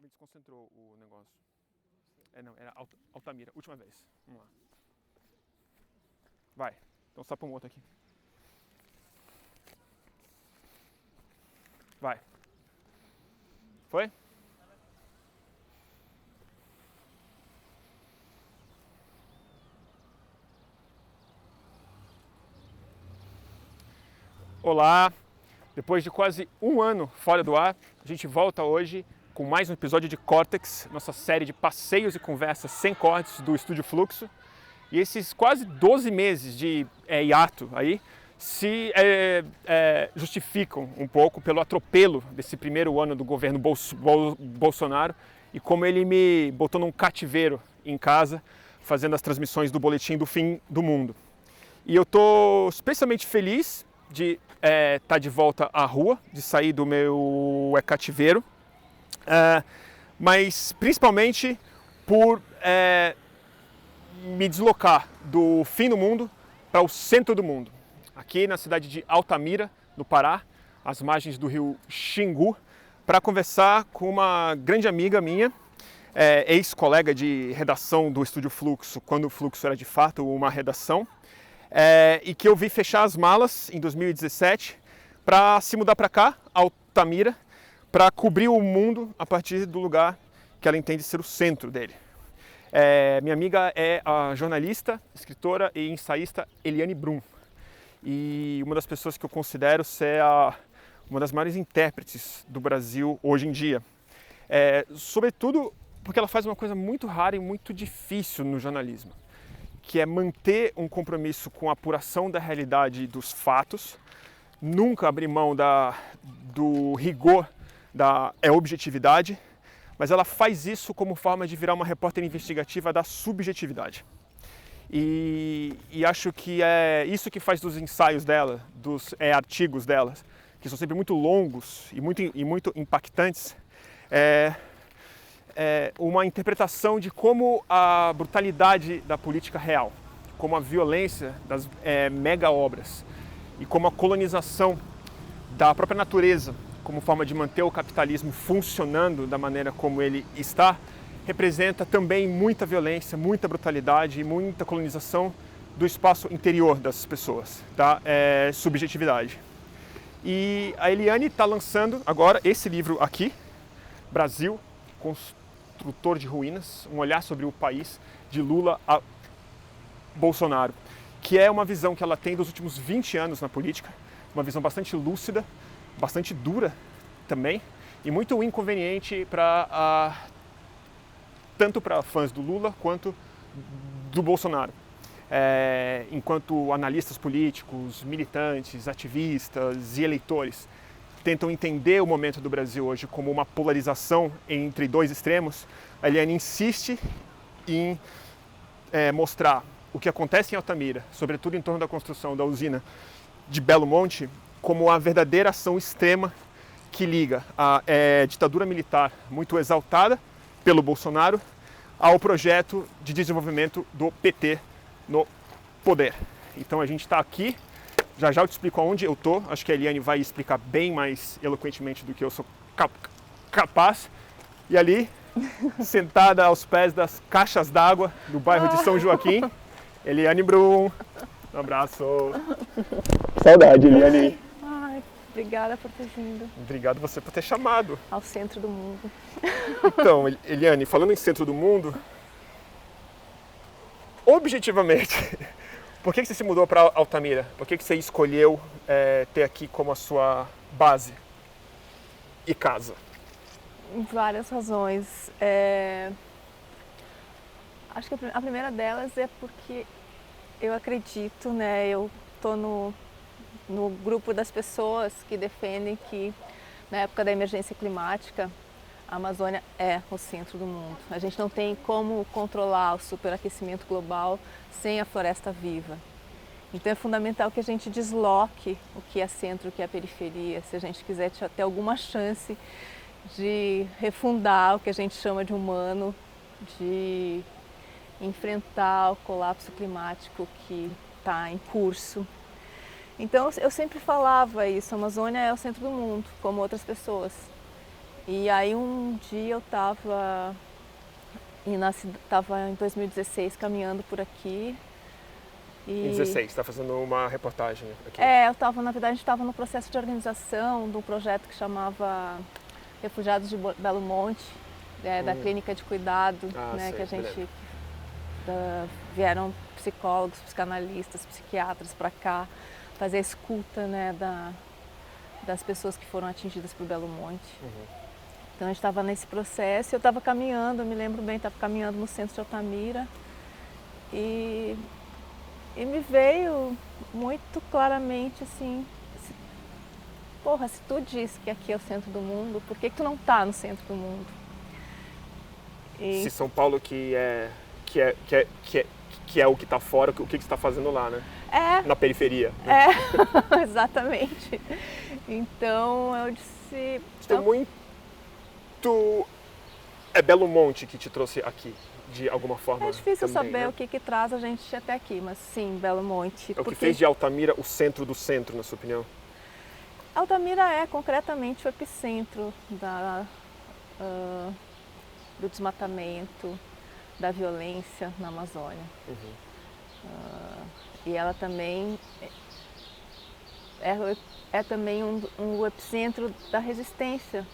me desconcentrou o negócio. Não, era Altamira, última vez. Vamos lá. Vai, então só para um outro aqui. Vai. Foi? Olá! Depois de quase um ano fora do ar, a gente volta hoje com mais um episódio de Córtex, nossa série de passeios e conversas sem cortes do Estúdio Fluxo. E esses quase 12 meses de hiato aí se justificam um pouco pelo atropelo desse primeiro ano do governo Bolsonaro e como ele me botou num cativeiro em casa, fazendo as transmissões do Boletim do Fim do Mundo. E eu estou especialmente feliz de estar de volta à rua, de sair do meu cativeiro, mas principalmente por me deslocar do fim do mundo para o centro do mundo, aqui na cidade de Altamira, no Pará, às margens do rio Xingu, para conversar com uma grande amiga minha, ex-colega de redação do Estúdio Fluxo, quando o Fluxo era de fato uma redação, e que eu vi fechar as malas em 2017 para se mudar para cá, Altamira, para cobrir o mundo a partir do lugar que ela entende ser o centro dele. Minha amiga é a jornalista, escritora e ensaísta Eliane Brum, e uma das pessoas que eu considero ser uma das maiores intérpretes do Brasil hoje em dia. Sobretudo porque ela faz uma coisa muito rara e muito difícil no jornalismo, que é manter um compromisso com a apuração da realidade e dos fatos, nunca abrir mão do rigor, da objetividade, mas ela faz isso como forma de virar uma repórter investigativa da subjetividade. E acho que é isso que faz dos ensaios dela, dos artigos dela, que são sempre muito longos e muito impactantes, uma interpretação de como a brutalidade da política real, como a violência das mega obras e como a colonização da própria natureza como forma de manter o capitalismo funcionando da maneira como ele está, representa também muita violência, muita brutalidade e muita colonização do espaço interior das pessoas, da subjetividade. E a Eliane está lançando agora esse livro aqui, Brasil, Construtor de Ruínas, um olhar sobre o país de Lula a Bolsonaro, que é uma visão que ela tem dos últimos 20 anos na política, uma visão bastante lúcida, bastante dura também, e muito inconveniente tanto para fãs do Lula quanto do Bolsonaro. Enquanto analistas políticos, militantes, ativistas e eleitores tentam entender o momento do Brasil hoje como uma polarização entre dois extremos, a Eliane insiste em mostrar o que acontece em Altamira, sobretudo em torno da construção da usina de Belo Monte, como a verdadeira ação extrema que liga a ditadura militar muito exaltada pelo Bolsonaro ao projeto de desenvolvimento do PT no poder. Então a gente está aqui, já eu te explico aonde eu estou, acho que a Eliane vai explicar bem mais eloquentemente do que eu sou capaz, e ali, sentada aos pés das caixas d'água do bairro de São Joaquim, Eliane Brum. Um abraço. Saudade, Eliane. Ai, obrigada por ter vindo. Obrigado você por ter chamado. Ao centro do mundo. Então, Eliane, falando em centro do mundo, objetivamente, por que você se mudou para Altamira? Por que você escolheu ter aqui como a sua base e casa? Várias razões. Acho que a primeira delas é porque eu acredito, eu estou no grupo das pessoas que defendem que na época da emergência climática a Amazônia é o centro do mundo. A gente não tem como controlar o superaquecimento global sem a floresta viva. Então é fundamental que a gente desloque o que é centro, o que é periferia, se a gente quiser ter alguma chance de refundar o que a gente chama de humano, de enfrentar o colapso climático que está em curso. Então eu sempre falava isso, a Amazônia é o centro do mundo, como outras pessoas. E aí um dia eu estava em 2016 caminhando por aqui. Em 16, está fazendo uma reportagem aqui. Na verdade a gente estava no processo de organização de um projeto que chamava Refugiados de Belo Monte, da clínica de cuidado, né, sei, que a gente vieram psicólogos, psicanalistas, psiquiatras para cá fazer a escuta, né, das pessoas que foram atingidas por Belo Monte. Então a gente estava nesse processo, eu estava caminhando, eu me lembro bem, estava caminhando no centro de Altamira e me veio muito claramente assim, se tu diz que aqui é o centro do mundo, por que tu não está no centro do mundo? Se São Paulo que é o que está fora, o que você está fazendo lá, né? Na periferia. Né? Exatamente. Então eu disse... Tem muito... É Belo Monte que te trouxe aqui, de alguma forma. É difícil também, saber, né, o que traz a gente até aqui, mas sim, Belo Monte. É o que fez de Altamira o centro do centro, na sua opinião? Altamira é concretamente o epicentro do desmatamento, da violência na Amazônia. E ela também é também um epicentro da resistência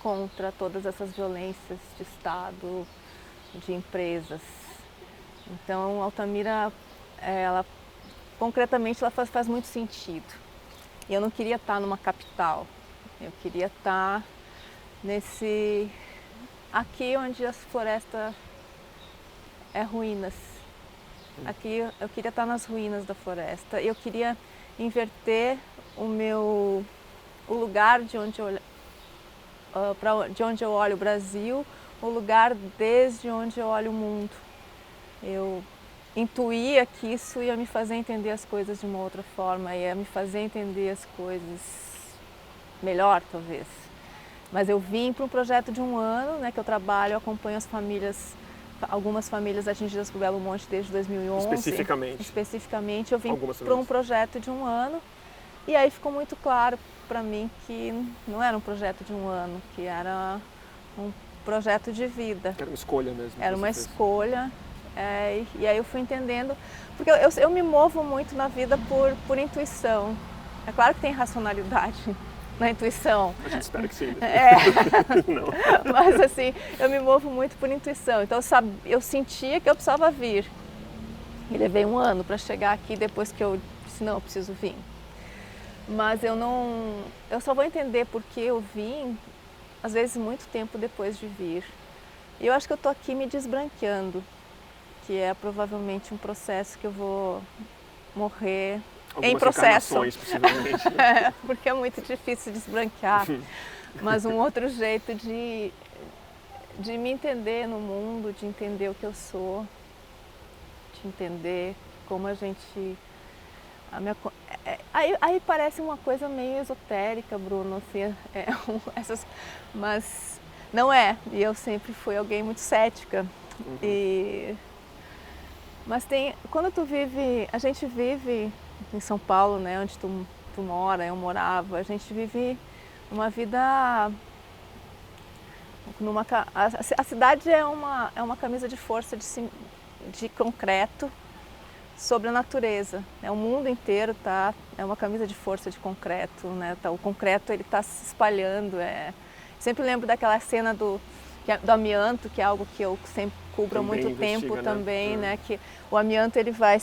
contra todas essas violências de Estado, de empresas. Então, Altamira, concretamente, ela faz muito sentido. E eu não queria estar numa capital, eu queria estar aqui onde a floresta é ruínas. Aqui eu queria estar nas ruínas da floresta. Eu queria inverter o lugar de onde eu olho o Brasil, o lugar desde onde eu olho o mundo. Eu intuía que isso ia me fazer entender as coisas de uma outra forma, ia me fazer entender as coisas melhor, talvez. Mas eu vim para um projeto de 1 ano, né, que eu trabalho, eu acompanho algumas famílias atingidas por Belo Monte desde 2011. Especificamente, eu vim para um projeto de 1 ano e aí ficou muito claro para mim que não era um projeto de 1 ano, que era um projeto de vida. Era uma escolha mesmo. Era uma escolha. E aí eu fui entendendo, porque eu me movo muito na vida por intuição. É claro que tem racionalidade na intuição. A gente espera que sim. Não. Mas assim, eu me movo muito por intuição. Então eu sentia que eu precisava vir. E levei 1 ano para chegar aqui depois que eu disse, não, eu preciso vir. Mas eu só vou entender por que eu vim, às vezes, muito tempo depois de vir. E eu acho que eu estou aqui me desbranqueando, que é provavelmente um processo que eu vou morrer em processo. Possivelmente, né? Porque é muito difícil desbranquear. Mas um outro jeito de me entender no mundo, de entender o que eu sou, de entender como a gente... Aí parece uma coisa meio esotérica, Bruno, assim, mas não é. E eu sempre fui alguém muito cética. Mas quando a gente vive em São Paulo, né, onde tu mora, eu morava, a gente vive uma vida... A cidade é uma camisa de força de concreto sobre a natureza. O mundo inteiro é uma camisa de força de concreto, né? O concreto ele está se espalhando. Sempre lembro daquela cena do amianto, que é algo que eu sempre cubro há muito tempo também, né? Que o amianto ele vai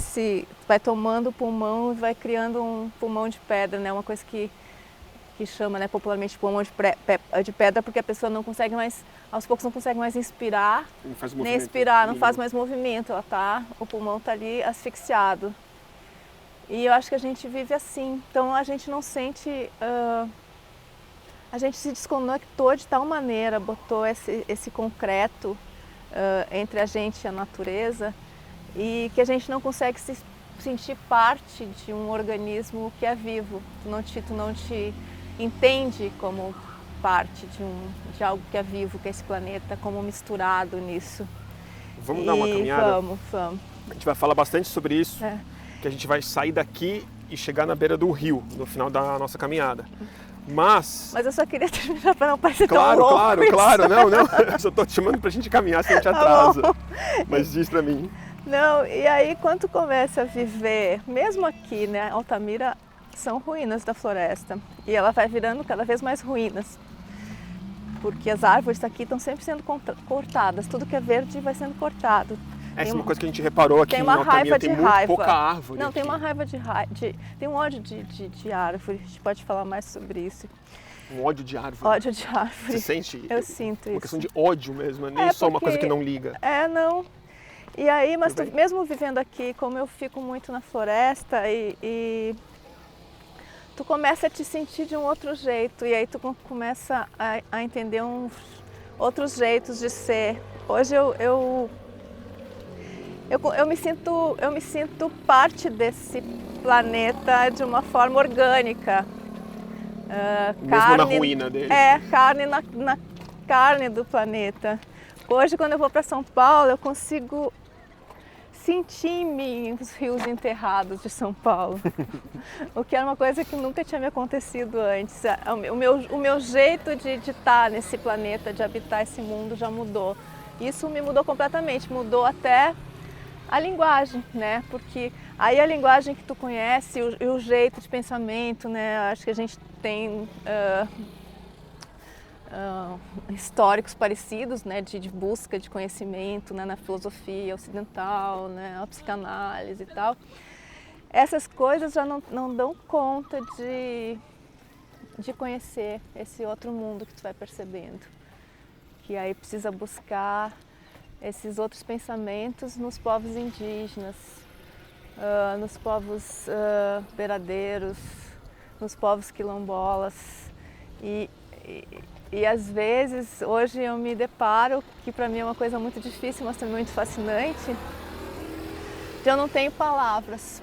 tomando o pulmão e vai criando um pulmão de pedra, né? Uma coisa que chama, né, popularmente pulmão de pedra, porque a pessoa não consegue mais, aos poucos não consegue mais inspirar, nem expirar, não faz mais movimento, o pulmão está ali asfixiado. E eu acho que a gente vive assim, então a gente não sente, a gente se desconectou de tal maneira, botou esse concreto entre a gente e a natureza, e que a gente não consegue se sentir parte de um organismo que é vivo. Tu não te entende como parte de algo que é vivo, que é esse planeta, como misturado nisso. Vamos dar uma caminhada? Vamos. A gente vai falar bastante sobre isso, que a gente vai sair daqui e chegar na beira do rio, no final da nossa caminhada. Mas eu só queria terminar para não parecer claro, tão louco. claro, não, eu só tô te chamando pra gente caminhar, senão a gente atrasa. Mas diz pra mim. Não, e aí quando tu começa a viver, mesmo aqui, né, Altamira são ruínas da floresta e ela vai virando cada vez mais ruínas, porque as árvores aqui estão sempre sendo cortadas, tudo que é verde vai sendo cortado. Essa é uma coisa que a gente reparou aqui tem em uma Altamira, raiva tem de muito raiva. pouca árvore. Não, aqui. tem uma raiva tem um ódio de árvore, a gente pode falar mais sobre isso. Um ódio de árvore. Ódio de árvore. Você sente? Eu sinto uma isso. questão de ódio mesmo, nem só uma coisa que não liga. Não. E aí, mas mesmo vivendo aqui, como eu fico muito na floresta e tu começa a te sentir de um outro jeito e aí tu começa a entender outros jeitos de ser. Hoje eu me sinto parte desse planeta de uma forma orgânica. Mesmo na ruína dele. Carne na carne do planeta. Hoje, quando eu vou para São Paulo, eu consigo sentir em mim os rios enterrados de São Paulo. O que era uma coisa que nunca tinha me acontecido antes. O meu jeito de estar nesse planeta, de habitar esse mundo já mudou. Isso me mudou completamente, mudou até a linguagem, né? Porque aí a linguagem que tu conhece e o jeito de pensamento, né? Acho que a gente tem históricos parecidos, né, de busca de conhecimento, né, na filosofia ocidental, né, a psicanálise e tal. Essas coisas já não dão conta de conhecer esse outro mundo que tu vai percebendo. Que aí precisa buscar esses outros pensamentos nos povos indígenas, nos povos beiradeiros, nos povos quilombolas. E às vezes, hoje eu me deparo, que para mim é uma coisa muito difícil, mas também muito fascinante, de eu não tenho palavras.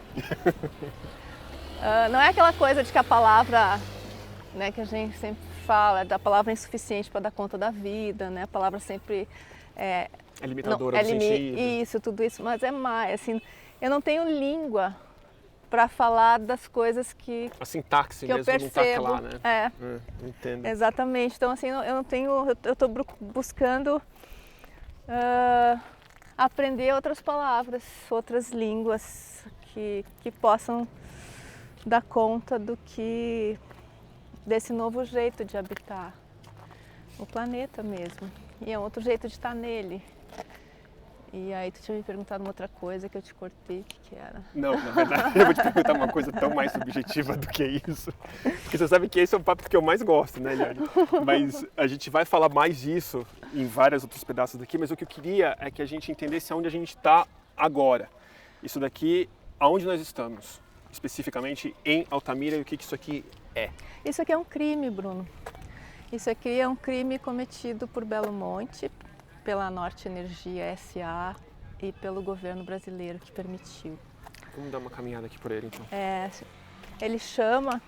Não é aquela coisa de que a palavra, né, que a gente sempre fala, da palavra é insuficiente para dar conta da vida, né? A palavra sempre é limitadora do sentido. Isso, tudo isso, mas é mais, assim, eu não tenho língua para falar das coisas que a sintaxe que mesmo eu percebo. Não tá lá, né? Entendo. Exatamente. Então assim, eu estou buscando aprender outras palavras, outras línguas que possam dar conta desse novo jeito de habitar o planeta mesmo. E é outro jeito de estar nele. E aí tu tinha me perguntado uma outra coisa que eu te cortei, o que era? Não, na verdade eu vou te perguntar uma coisa tão mais subjetiva do que isso. Porque você sabe que esse é o papo que eu mais gosto, né, Eliane? Mas a gente vai falar mais disso em vários outros pedaços daqui, mas o que eu queria é que a gente entendesse aonde a gente está agora. Isso daqui, aonde nós estamos, especificamente em Altamira, e o que isso aqui é. Isso aqui é um crime, Bruno. Isso aqui é um crime cometido por Belo Monte, pela Norte Energia S.A. e pelo governo brasileiro que permitiu. Vamos dar uma caminhada aqui por ele, então. Ele chama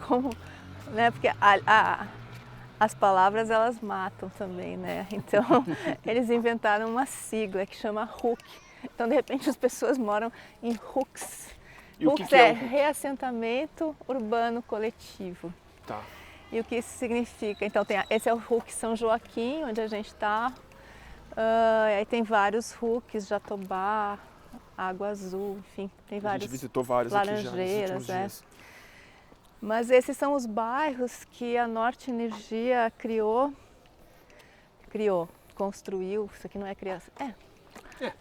como, né, porque as palavras elas matam também, né? Então eles inventaram uma sigla que chama RUC. Então de repente as pessoas moram em RUCs. E o RUCs que é é um RUC? Reassentamento Urbano Coletivo. Tá. E o que isso significa? Então, esse é o RUC São Joaquim, onde a gente está. Aí tem vários RUCs, Jatobá, Água Azul, enfim, tem vários. A gente visitou vários aqui já nos Laranjeiras, últimos dias. Mas esses são os bairros que a Norte Energia construiu. Isso aqui não é criação.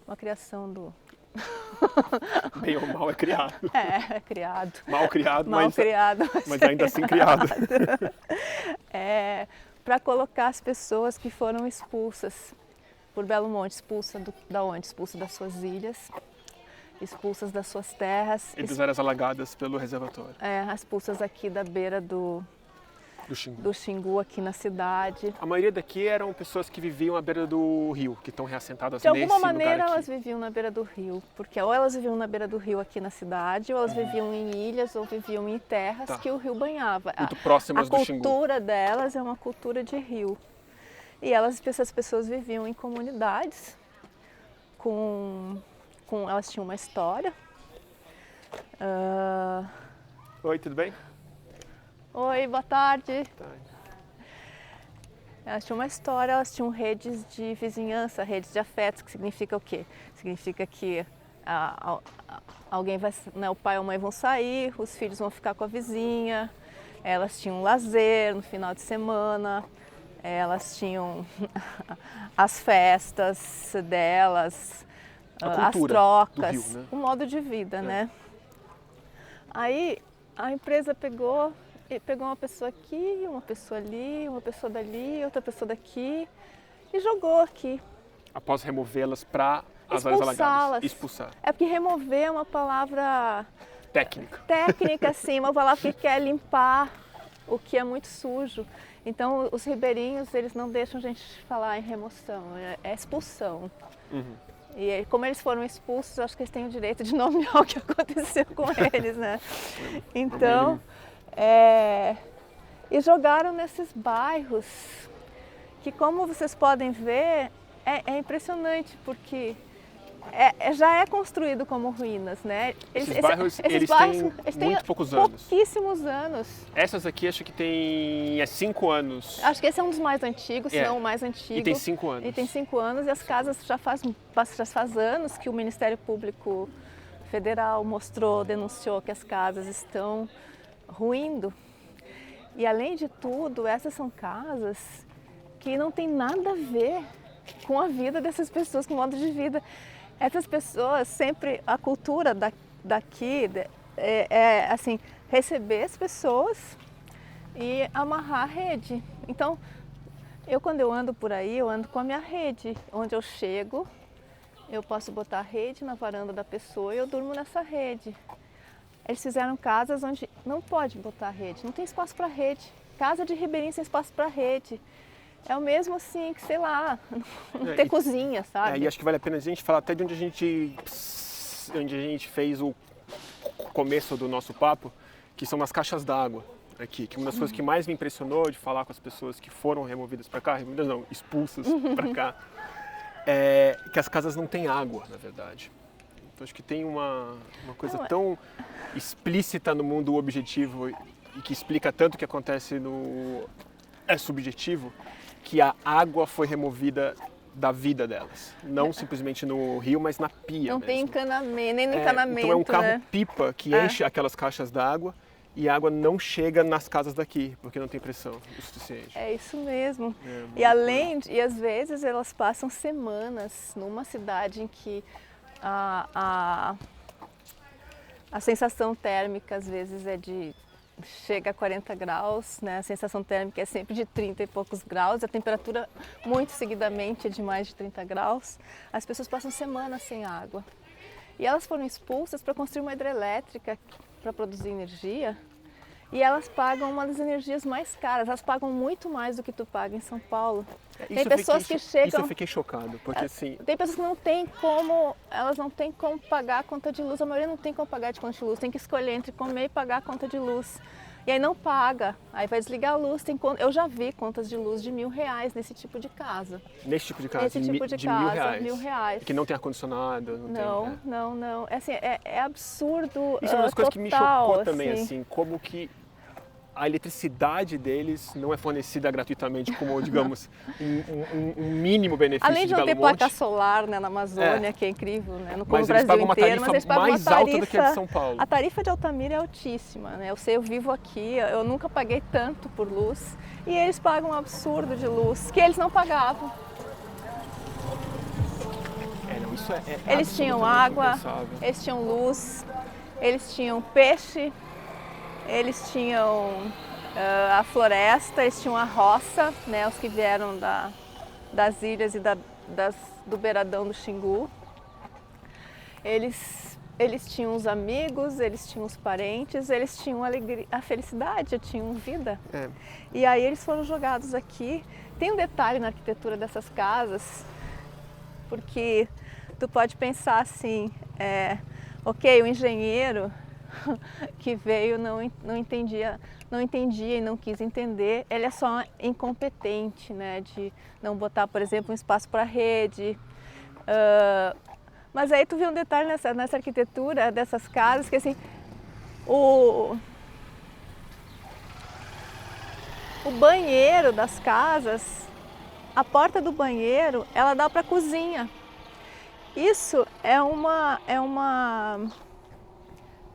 Uma criação do. Bem ou mal é criado. É criado. Mal criado, mas ainda assim criado. Para colocar as pessoas que foram expulsas por Belo Monte, da onde? Expulsas das suas ilhas, expulsas das suas terras. E das áreas alagadas pelo reservatório. Expulsas aqui da beira do Xingu, aqui na cidade. A maioria daqui eram pessoas que viviam à beira do rio, que estão reassentadas nesse lugar. De alguma maneira aqui. Elas viviam na beira do rio, porque ou elas viviam na beira do rio aqui na cidade, ou elas viviam em ilhas, ou viviam em terras que o rio banhava. Muito próximas do Xingu. A cultura delas é uma cultura de rio. E essas pessoas viviam em comunidades, elas tinham uma história. Oi, tudo bem? Oi, boa tarde. Tá. Elas tinham uma história, elas tinham redes de vizinhança, redes de afetos, que significa o quê? Significa que alguém vai, né, o pai ou a mãe vão sair, os filhos vão ficar com a vizinha, elas tinham lazer no final de semana, elas tinham as festas delas, as trocas, do Rio, né? o modo de vida, né? Aí a empresa pegou uma pessoa aqui, uma pessoa ali, uma pessoa dali, outra pessoa daqui e jogou aqui. Após removê-las para as áreas alagadas. Expulsar. É porque remover é uma palavra técnica. Técnica, sim, uma palavra que quer limpar o que é muito sujo. Então os ribeirinhos, eles não deixam a gente falar em remoção, é expulsão. Uhum. E como eles foram expulsos, acho que eles têm o direito de nomear o que aconteceu com eles, né? Então, e jogaram nesses bairros, que como vocês podem ver, é impressionante, porque já é construído como ruínas, né? Esses bairros têm muito poucos anos. Pouquíssimos anos. Essas aqui acho que tem 5 anos. Acho que esse é um dos mais antigos, se não o mais antigo. E tem 5 anos. E tem 5 anos e as casas já faz anos que o Ministério Público Federal denunciou que as casas estão ruindo. E além de tudo, essas são casas que não tem nada a ver com a vida dessas pessoas, com o modo de vida. Essas pessoas sempre, a cultura daqui é assim, receber as pessoas e amarrar a rede. Então, quando eu ando por aí, eu ando com a minha rede. Onde eu chego, eu posso botar a rede na varanda da pessoa e eu durmo nessa rede. Eles fizeram casas onde não pode botar rede, não tem espaço para rede. Casa de ribeirinho sem espaço para rede. É o mesmo assim, que sei lá, não ter cozinha, sabe? E acho que vale a pena a gente falar até de onde a gente fez o começo do nosso papo, que são as caixas d'água aqui. Que uma das coisas que mais me impressionou de falar com as pessoas que foram removidas para cá, removidas não, expulsas para cá, é que as casas não têm água, na verdade. Então acho que tem uma coisa tão explícita no mundo objetivo e que explica tanto o que acontece no subjetivo, que a água foi removida da vida delas. Não simplesmente no rio, mas na pia. Não tem encanamento, nem no encanamento. Então é um carro-pipa que enche aquelas caixas d'água e a água não chega nas casas daqui, porque não tem pressão o suficiente. É isso mesmo. E às vezes elas passam semanas numa cidade em que a sensação térmica às vezes chega a 40 graus, né? A sensação térmica é sempre de 30 e poucos graus, a temperatura muito seguidamente é de mais de 30 graus. As pessoas passam semanas sem água. E elas foram expulsas para construir uma hidrelétrica para produzir energia e elas pagam uma das energias mais caras, elas pagam muito mais do que tu paga em São Paulo. Tem pessoas que chegam... Isso eu fiquei chocado, porque assim... Tem pessoas que elas não têm como pagar a conta de luz, a maioria não tem como pagar de conta de luz, tem que escolher entre comer e pagar a conta de luz. E aí não paga, aí vai desligar a luz, eu já vi contas de luz de R$1.000 nesse tipo de casa. Nesse tipo de casa? Nesse tipo de casa, R$1.000. Que não tem ar-condicionado? Não. Assim, é absurdo. Isso é uma das coisas que me chocou também, assim, como que a eletricidade deles não é fornecida gratuitamente, como, digamos, um mínimo benefício. Além de não ter placa solar, né, na Amazônia, que é incrível, né, no Brasil inteiro, mas eles pagam mais alta do que a de São Paulo. A tarifa de Altamira é altíssima, né? Eu vivo aqui, eu nunca paguei tanto por luz e eles pagam um absurdo de luz que eles não pagavam. Isso eles tinham água, eles tinham luz, eles tinham peixe. Eles tinham a floresta, eles tinham a roça, né, os que vieram das ilhas e do beiradão do Xingu. Eles tinham os amigos, eles tinham os parentes, eles tinham a felicidade, tinham vida. E aí eles foram jogados aqui. Tem um detalhe na arquitetura dessas casas, porque tu pode pensar assim, ok, o engenheiro que veio não entendia e não quis entender, ele é só incompetente, né, de não botar, por exemplo, um espaço para rede. Mas aí tu vê um detalhe nessa arquitetura dessas casas, que assim, o banheiro das casas, a porta do banheiro, ela dá para a cozinha. Isso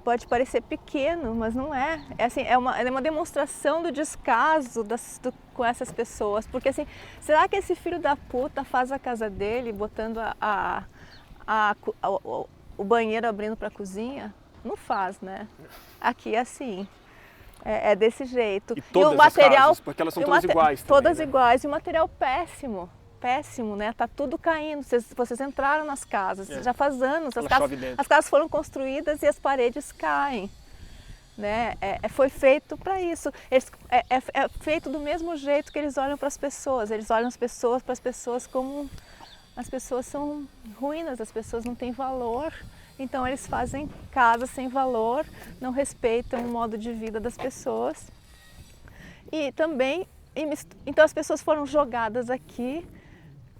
pode parecer pequeno, mas não é. É uma demonstração do descaso com essas pessoas. Porque assim, será que esse filho da puta faz a casa dele botando o banheiro abrindo para a cozinha? Não faz, né? Aqui é assim. É desse jeito. E todas o material, as casas, porque elas são todas iguais também, todas né? iguais. E o material péssimo. Péssimo, né? Tá tudo caindo. Vocês entraram nas casas, já faz anos. As casas foram construídas e as paredes caem. Né? Foi feito para isso. É feito do mesmo jeito que eles olham para as pessoas. Eles olham para as pessoas como as pessoas são ruínas, as pessoas não têm valor. Então eles fazem casas sem valor, não respeitam o modo de vida das pessoas. E também, então as pessoas foram jogadas aqui,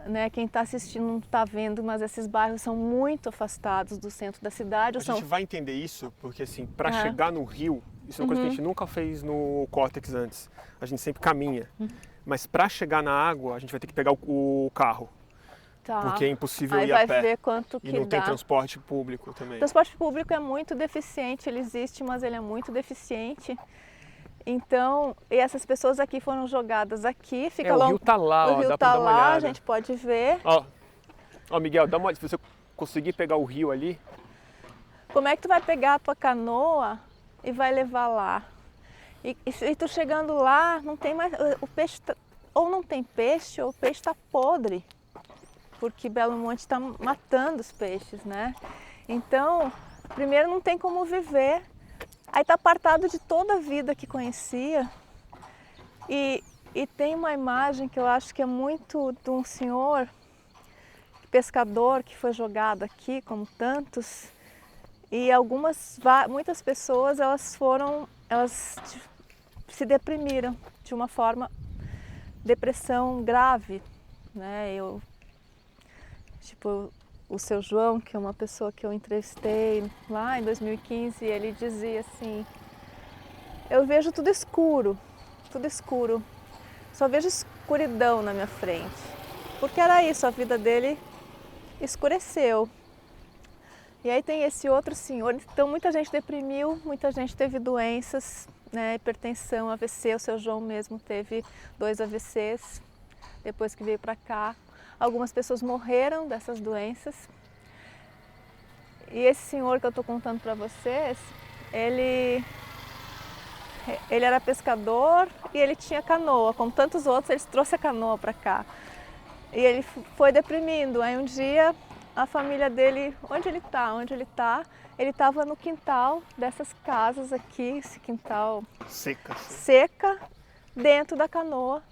né? Quem está assistindo não está vendo, mas esses bairros são muito afastados do centro da cidade. A gente vai entender isso, porque assim, para chegar no rio, isso é uma coisa que a gente nunca fez no Córtex antes. A gente sempre caminha. Mas para chegar na água, a gente vai ter que pegar o carro. Tá. Porque é impossível ir vai a pé. Ver quanto e que não tem dá. transporte público também. O transporte público é muito deficiente, ele existe, mas ele é muito deficiente. Então, e essas pessoas aqui foram jogadas aqui, o rio tá lá, o rio dá tá pra dar uma lá, olhada. a gente pode ver. Ó, Miguel, dá uma olhada, se você conseguir pegar o rio ali. Como é que tu vai pegar a tua canoa e vai levar lá? E tu chegando lá, não tem mais, o peixe ou não tem peixe, ou o peixe está podre. Porque Belo Monte está matando os peixes, né? Então, primeiro não tem como viver, aí está apartado de toda a vida que conhecia. E tem uma imagem que eu acho que é muito de um senhor pescador que foi jogado aqui, como tantos, e muitas pessoas elas se deprimiram de uma forma, depressão grave, né? O seu João, que é uma pessoa que eu entrevistei lá em 2015, ele dizia assim: eu vejo tudo escuro, só vejo escuridão na minha frente. Porque era isso, a vida dele escureceu. E aí tem esse outro senhor, então muita gente deprimiu, muita gente teve doenças, né, hipertensão, AVC, o seu João mesmo teve 2 AVCs depois que veio para cá. Algumas pessoas morreram dessas doenças. E esse senhor que eu estou contando para vocês, ele era pescador e ele tinha canoa. Como tantos outros, ele trouxe a canoa para cá. E ele foi deprimindo. Aí um dia a família dele, onde ele está? Ele estava no quintal dessas casas aqui, esse quintal seca, dentro da canoa.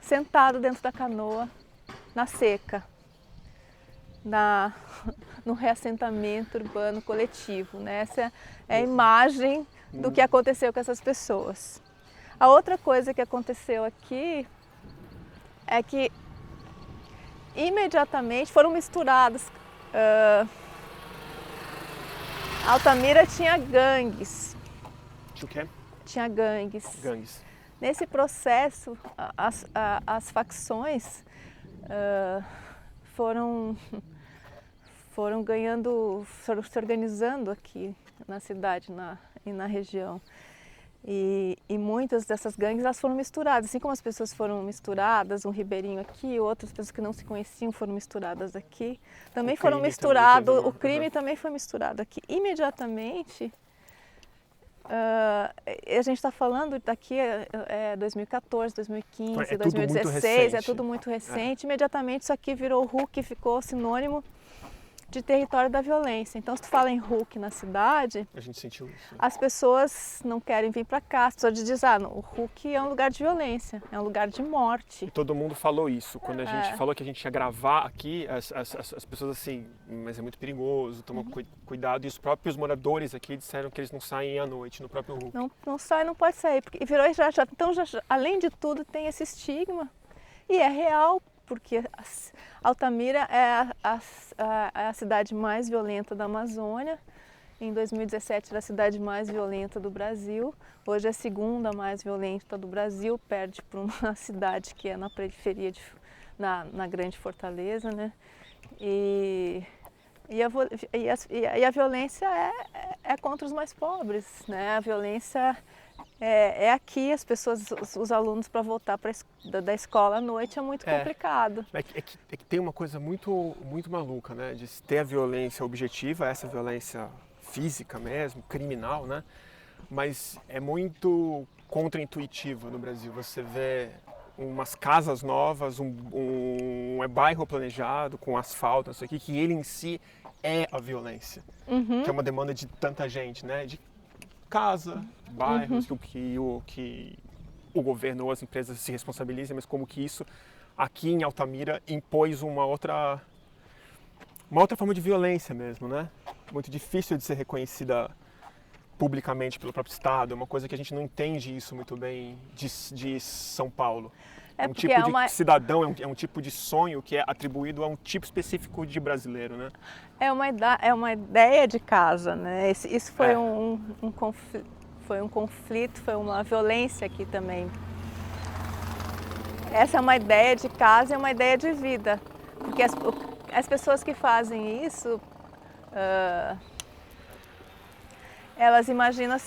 Sentado dentro da canoa, na seca, no reassentamento urbano coletivo, né? Essa é a imagem do que aconteceu com essas pessoas. A outra coisa que aconteceu aqui é que imediatamente foram misturados. Altamira tinha gangues. Tinha o quê? Tinha gangues. Nesse processo, as facções foram se organizando aqui na cidade e na região. E muitas dessas gangues elas foram misturadas, assim como as pessoas foram misturadas, um ribeirinho aqui, outras pessoas que não se conheciam foram misturadas aqui. Também foram misturados, o crime também foi misturado aqui. Imediatamente, a gente está falando daqui 2014, 2015, 2016, é tudo muito recente. Imediatamente isso aqui virou RUC, ficou sinônimo de território da violência. Então, se tu fala em RUC na cidade, a gente sentiu isso. As pessoas não querem vir para cá. As pessoas dizem, o RUC é um lugar de violência, é um lugar de morte. E todo mundo falou isso. Quando a gente falou que a gente ia gravar aqui, as pessoas assim, mas é muito perigoso, toma cuidado. E os próprios moradores aqui disseram que eles não saem à noite no próprio RUC. Não sai, não pode sair. E virou então, além de tudo, tem esse estigma. E é real, porque Altamira é a cidade mais violenta da Amazônia Em 2017 era a cidade mais violenta do Brasil, hoje é a segunda mais violenta do Brasil, perde para uma cidade que é na periferia, na Grande Fortaleza, né? E a violência é contra os mais pobres, né? A violência é aqui, as pessoas, os alunos para voltar da escola à noite é muito complicado. É que tem uma coisa muito maluca, né? De ter a violência objetiva, essa violência física mesmo, criminal, né? Mas é muito contraintuitivo no Brasil. Você vê umas casas novas, um bairro planejado com asfalto, isso aqui, que ele em si é a violência, que é uma demanda de tanta gente, né? De casa, bairros, que o governo ou as empresas se responsabilizem, mas como que isso aqui em Altamira impôs uma outra forma de violência mesmo, né? Muito difícil de ser reconhecida publicamente pelo próprio Estado, é uma coisa que a gente não entende isso muito bem de São Paulo. Um tipo de cidadão, é um tipo de sonho que é atribuído a um tipo específico de brasileiro, né? É uma ideia de casa, né? Isso foi um conflito, foi uma violência aqui também. Essa é uma ideia de casa e é uma ideia de vida, porque as pessoas que fazem isso, elas imaginam,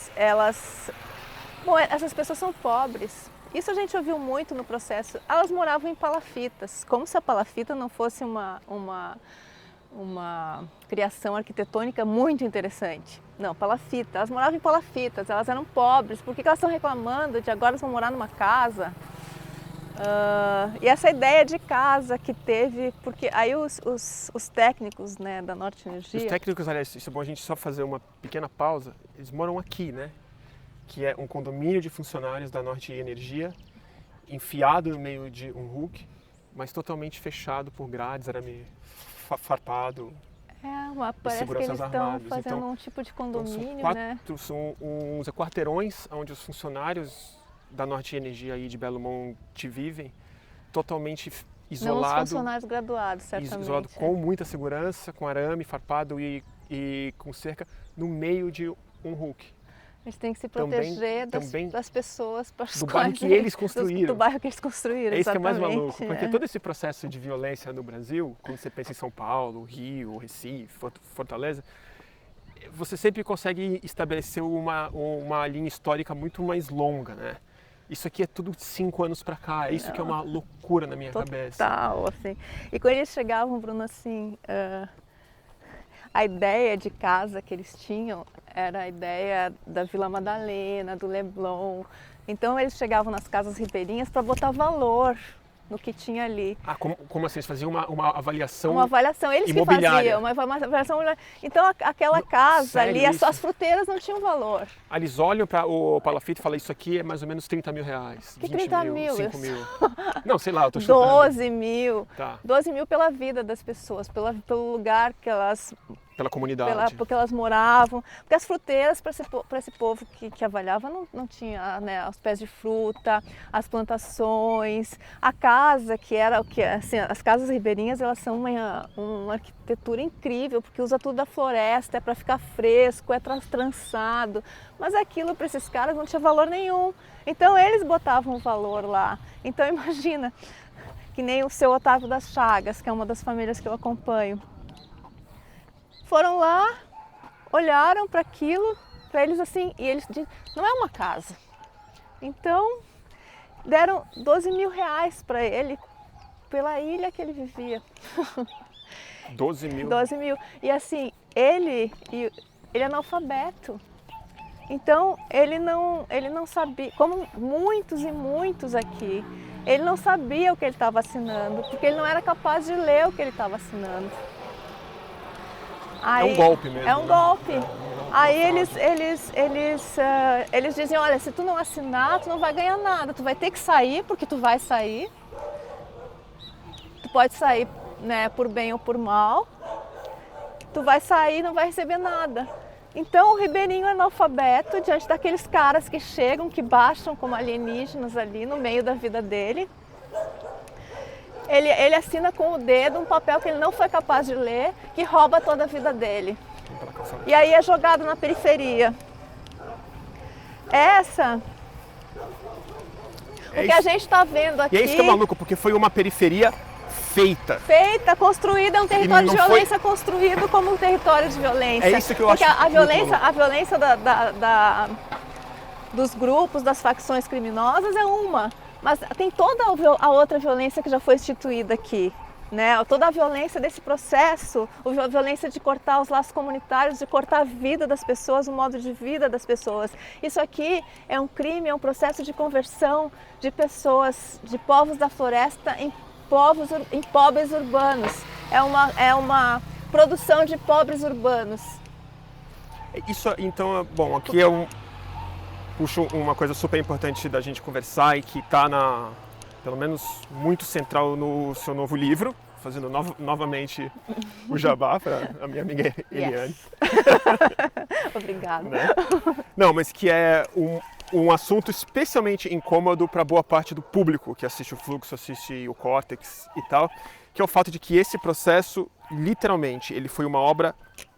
bom, essas pessoas são pobres. Isso a gente ouviu muito no processo. Elas moravam em palafitas, como se a palafita não fosse uma criação arquitetônica muito interessante. Não, palafita. Elas moravam em palafitas, elas eram pobres. Por que elas estão reclamando de agora elas vão morar numa casa? E essa ideia de casa que teve, porque aí os técnicos, né, da Norte Energia... Os técnicos, aliás, isso é bom a gente só fazer uma pequena pausa, eles moram aqui, né? Que é um condomínio de funcionários da Norte Energia, enfiado no meio de um RUC, mas totalmente fechado por grades, arame farpado. Parece que eles estão fazendo um tipo de condomínio, né? São uns quarteirões onde os funcionários da Norte Energia aí de Belo Monte vivem, totalmente isolados. Não os funcionários graduados, certamente. Isolado com muita segurança, com arame farpado e com cerca, no meio de um RUC. A gente tem que se proteger das pessoas do bairro que eles construíram. Do bairro que eles construíram, é isso que é mais maluco, porque todo esse processo de violência no Brasil, quando você pensa em São Paulo, Rio, Recife, Fortaleza, você sempre consegue estabelecer uma linha histórica muito mais longa, né? Isso aqui é tudo de 5 anos para cá, é isso que é uma loucura na minha cabeça. Total, assim. E quando eles chegavam, Bruno, assim... A ideia de casa que eles tinham era a ideia da Vila Madalena, do Leblon. Então eles chegavam nas casas ribeirinhas para botar valor no que tinha ali. Como assim? Eles faziam uma avaliação? Uma avaliação, eles que faziam, uma avaliação. Então aquela casa ali, as fruteiras não tinham valor. Eles olham para o palafita e falam, isso aqui é mais ou menos 30 mil reais. Que 30 mil? 5 mil. Não, sei lá, eu tô chutando. 12 mil. Tá. 12 mil pela vida das pessoas, pelo lugar que elas... Pela comunidade. Porque elas moravam. Porque as fruteiras, para esse povo que avaliava, não tinha, né, os pés de fruta, as plantações, a casa, que era o que, assim, as casas ribeirinhas, elas são uma arquitetura incrível, porque usa tudo da floresta, é para ficar fresco, é trançado. Mas aquilo para esses caras não tinha valor nenhum. Então eles botavam valor lá. Então imagina, que nem o seu Otávio das Chagas, que é uma das famílias que eu acompanho. Foram lá, olharam para aquilo, para eles assim, e eles dizem, não é uma casa. Então, deram 12 mil reais para ele, pela ilha que ele vivia. 12 mil? 12 mil. E assim, ele é analfabeto. Então, ele não sabia, como muitos e muitos aqui, ele não sabia o que ele estava assinando, porque ele não era capaz de ler o que ele estava assinando. Aí, é um golpe mesmo. É um golpe. Aí eles dizem, olha, se tu não assinar, tu não vai ganhar nada, tu vai ter que sair, porque tu vai sair. Tu pode sair, né, por bem ou por mal. Tu vai sair e não vai receber nada. Então o ribeirinho é analfabeto diante daqueles caras que chegam, que baixam como alienígenas ali no meio da vida dele. Ele assina com o dedo um papel que ele não foi capaz de ler, que rouba toda a vida dele. falar. E aí é jogado na periferia. O que a gente está vendo aqui... E é isso que é maluco, porque foi uma periferia feita, construída, é um território de violência construído como um território de violência. É isso que eu porque acho a violência dos grupos, das facções criminosas é uma, mas tem toda a outra violência que já foi instituída aqui. Né? Toda a violência desse processo, a violência de cortar os laços comunitários, de cortar a vida das pessoas, o modo de vida das pessoas. Isso aqui é um crime, é um processo de conversão de pessoas, de povos da floresta em pobres urbanos. É uma produção de pobres urbanos. Isso, então, bom, aqui puxo uma coisa super importante da gente conversar e que está pelo menos muito central no seu novo livro, fazendo novamente o jabá para a minha amiga Eliane. Obrigada. Né? Não, mas que é um assunto especialmente incômodo para boa parte do público que assiste o Fluxo, assiste o Córtex e tal, que é o fato de que esse processo, literalmente, ele foi uma obra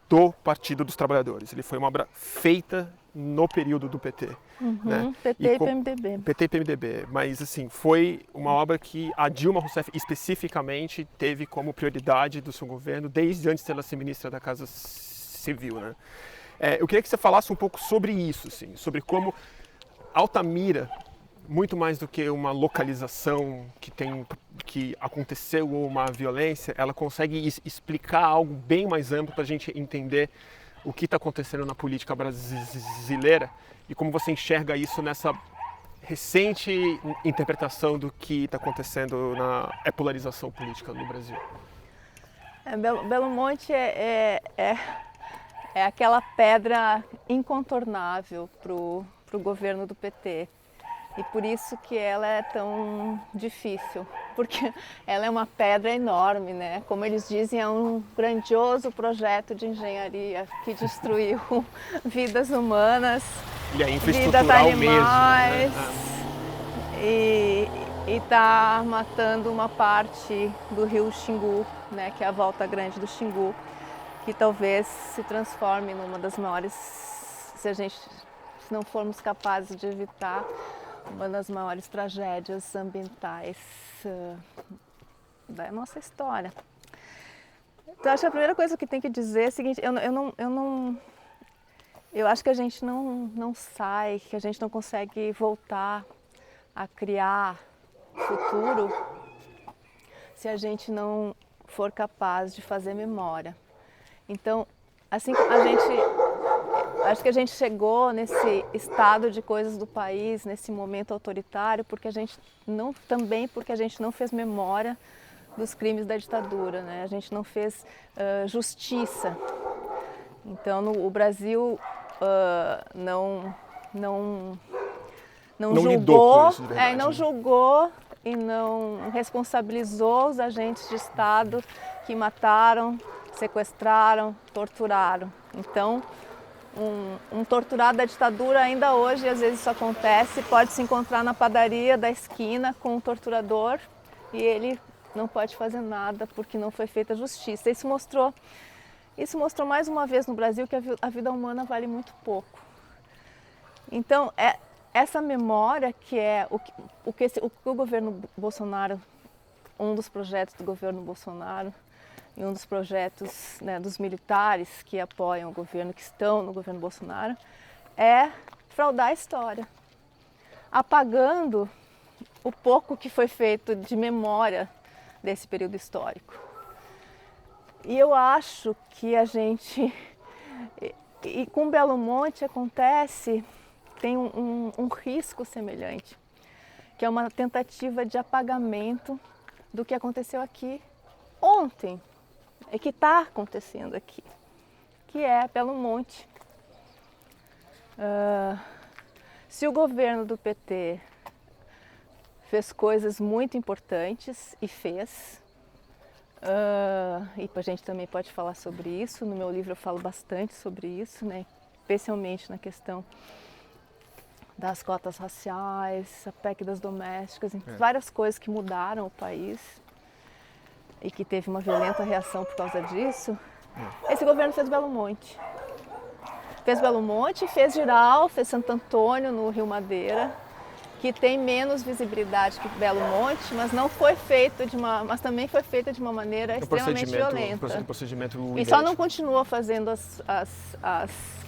do Partido dos Trabalhadores. Ele foi uma obra feita no período do PT. Né? PT e PMDB. PT e PMDB. Mas, assim, foi uma obra que a Dilma Rousseff especificamente teve como prioridade do seu governo desde antes dela ser ministra da Casa Civil. Né? Eu queria que você falasse um pouco sobre isso, assim, sobre como Altamira, muito mais do que uma localização que aconteceu uma violência, ela consegue explicar algo bem mais amplo para a gente entender o que está acontecendo na política brasileira e como você enxerga isso nessa recente interpretação do que está acontecendo na polarização política no Brasil. Belo Monte é aquela pedra incontornável para o governo do PT. E por isso que ela é tão difícil, porque ela é uma pedra enorme, né? Como eles dizem, é um grandioso projeto de engenharia que destruiu vidas humanas, e a vidas animais, mesmo, né? E está matando uma parte do rio Xingu, né? Que é a volta grande do Xingu, que talvez se transforme numa das maiores, se não formos capazes de evitar, uma das maiores tragédias ambientais da nossa história. Então, acho que a primeira coisa que tem que dizer é o seguinte: eu acho que a gente não sai, que a gente não consegue voltar a criar futuro se a gente não for capaz de fazer memória. Então, assim, acho que a gente chegou nesse estado de coisas do país, nesse momento autoritário, porque a gente não fez memória dos crimes da ditadura, né? A gente não fez justiça. Então, o Brasil não julgou, não julgou e não responsabilizou os agentes de Estado que mataram, sequestraram, torturaram. Então, um torturado da ditadura ainda hoje, às vezes isso acontece, pode se encontrar na padaria da esquina com um torturador e ele não pode fazer nada porque não foi feita justiça. Isso mostrou mais uma vez no Brasil que a vida humana vale muito pouco. Então, essa memória que é o que o governo Bolsonaro, um dos projetos do governo Bolsonaro, e um dos projetos, né, dos militares que apoiam o governo, que estão no governo Bolsonaro, é fraudar a história, apagando o pouco que foi feito de memória desse período histórico. E eu acho que a gente, e com Belo Monte acontece, tem um risco semelhante, que é uma tentativa de apagamento do que aconteceu aqui ontem, e que está acontecendo aqui, que é Belo Monte. Se o governo do PT fez coisas muito importantes e fez, e a gente também pode falar sobre isso, no meu livro eu falo bastante sobre isso, né? Especialmente na questão das cotas raciais, a PEC das domésticas, várias coisas que mudaram o país e que teve uma violenta reação por causa disso. Esse governo fez Belo Monte. Fez Belo Monte, fez Giral, fez Santo Antônio no Rio Madeira, que tem menos visibilidade que Belo Monte, mas não foi feito mas também foi feita de uma maneira extremamente violenta. Procedimento e só não continua fazendo as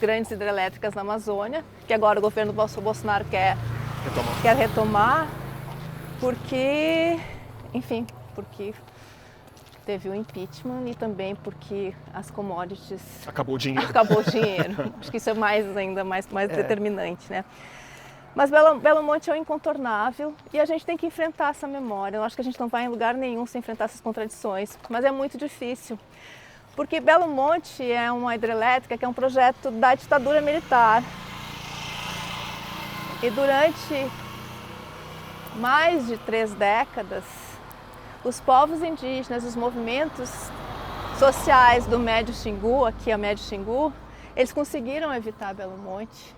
grandes hidrelétricas na Amazônia, que agora o governo Bolsonaro quer retomar, porque, enfim, porque teve o impeachment e também porque as commodities... Acabou o dinheiro. Acabou o dinheiro. Acho que isso é ainda mais determinante, né? Mas Belo Monte é um incontornável e a gente tem que enfrentar essa memória. Eu acho que a gente não vai em lugar nenhum sem enfrentar essas contradições, mas é muito difícil. Porque Belo Monte é uma hidrelétrica que é um projeto da ditadura militar. E durante mais de 3 décadas, os povos indígenas, os movimentos sociais do Médio Xingu, aqui a Médio Xingu, eles conseguiram evitar Belo Monte.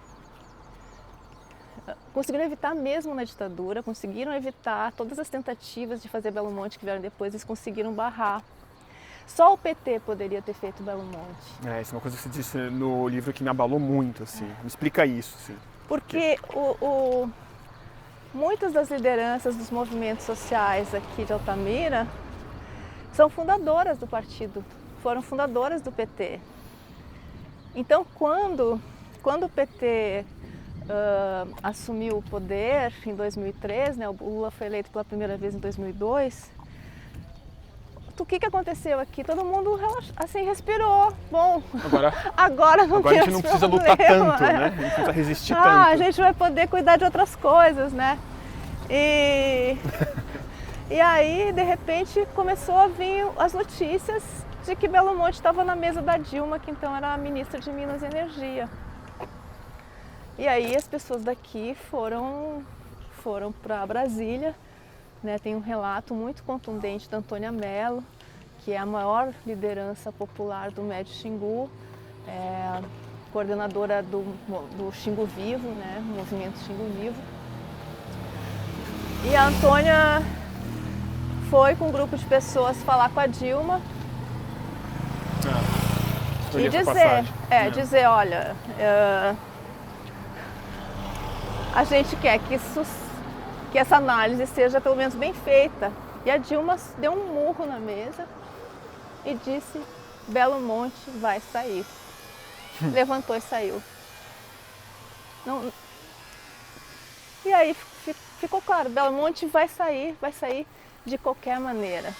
Conseguiram evitar mesmo na ditadura, conseguiram evitar todas as tentativas de fazer Belo Monte que vieram depois, eles conseguiram barrar. Só o PT poderia ter feito Belo Monte. Isso é uma coisa que você disse no livro que me abalou muito, assim. Me explica isso, assim. Porque muitas das lideranças dos movimentos sociais aqui de Altamira são fundadoras do partido, foram fundadoras do PT. Então, quando o PT assumiu o poder em 2003, né, o Lula foi eleito pela primeira vez em 2002, o que aconteceu aqui? Todo mundo assim, respirou. Bom, agora a gente não precisa lutar tanto, né? A gente não precisa resistir tanto. A gente vai poder cuidar de outras coisas, né? E aí, de repente, começou a vir as notícias de que Belo Monte estava na mesa da Dilma, que então era a ministra de Minas e Energia. E aí as pessoas daqui foram para Brasília, né? Tem um relato muito contundente da Antônia Mello, que é a maior liderança popular do Médio Xingu, coordenadora do Xingu Vivo, né? O movimento Xingu Vivo. E a Antônia foi com um grupo de pessoas falar com a Dilma e dizer, olha, a gente quer que essa análise seja pelo menos bem feita. E a Dilma deu um murro na mesa e disse, Belo Monte vai sair. Levantou e saiu. E aí ficou claro, Belo Monte vai sair de qualquer maneira.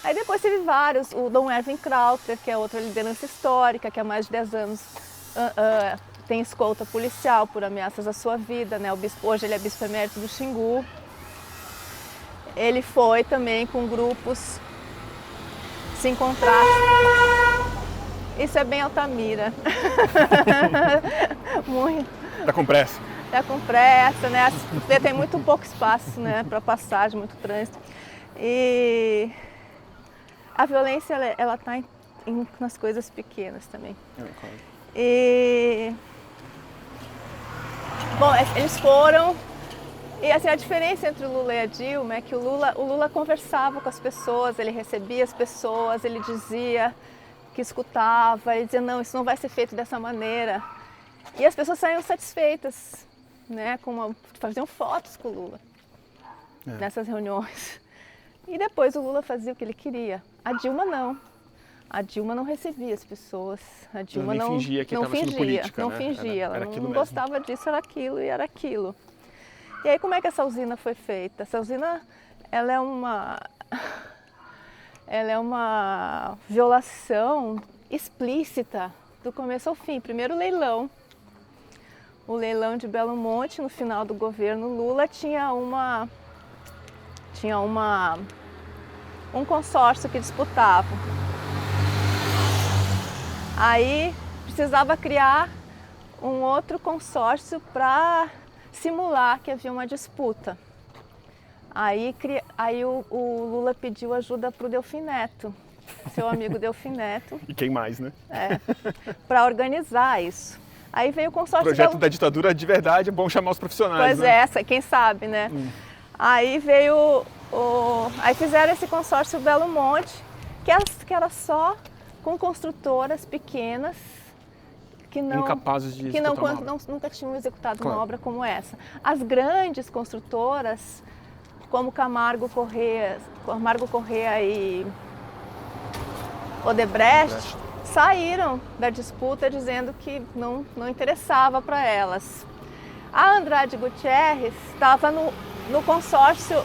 Aí depois teve vários, o Dom Erwin Krauter, que é outra liderança histórica, que há mais de 10 anos tem escolta policial por ameaças à sua vida, né? Hoje ele é bispo emérito do Xingu. Ele foi também com grupos se encontrar. Isso é bem Altamira. Muito. Tá com pressa? Tá com pressa, né? Tem muito pouco espaço, né, para passagem, muito trânsito. E a violência, ela tá nas coisas pequenas também. E bom, eles foram, e assim, a diferença entre o Lula e a Dilma é que o Lula conversava com as pessoas, ele recebia as pessoas, ele dizia que escutava, ele dizia, não, isso não vai ser feito dessa maneira. E as pessoas saíam satisfeitas, né, faziam fotos com o Lula nessas reuniões. E depois o Lula fazia o que ele queria. A Dilma não. A Dilma não recebia as pessoas. A Dilma não fingia que estava sendo política, não né? fingia. Era Ela aquilo não mesmo. gostava disso, era aquilo e era aquilo. E aí como é que essa usina foi feita? Essa usina, ela é uma violação explícita do começo ao fim. Primeiro leilão. O leilão de Belo Monte, no final do governo Lula, tinha um consórcio que disputava. Aí precisava criar um outro consórcio para simular que havia uma disputa. Aí o Lula pediu ajuda para o Delfim Neto, seu amigo Delfim Neto. E quem mais, né? Para organizar isso. Aí veio o consórcio... Projeto da ditadura de verdade, é bom chamar os profissionais, Pois quem sabe, né? Aí veio aí fizeram esse consórcio Belo Monte, que era só com construtoras pequenas, incapazes de executar uma obra. Nunca tinham executado Claro. uma obra como essa. As grandes construtoras, como Camargo Corrêa e Odebrecht, saíram da disputa dizendo que não interessava para elas. A Andrade Gutierrez estava no consórcio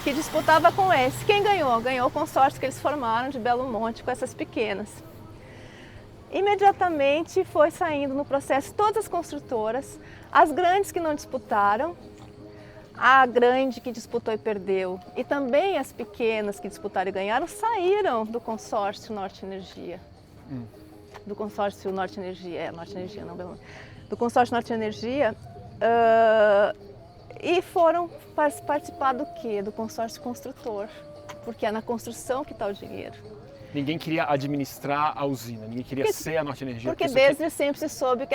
que disputava com esse. Quem ganhou? Ganhou o consórcio que eles formaram de Belo Monte com essas pequenas. Imediatamente foi saindo no processo todas as construtoras, as grandes que não disputaram, a grande que disputou e perdeu, e também as pequenas que disputaram e ganharam, saíram do consórcio Norte Energia. Do consórcio Norte Energia, Norte Energia, não, Belo Monte. Do consórcio Norte Energia, e foram participar do quê? Do consórcio construtor, porque é na construção que está o dinheiro. Ninguém queria administrar a usina, ninguém queria ser a Norte Energia. Porque desde sempre se soube que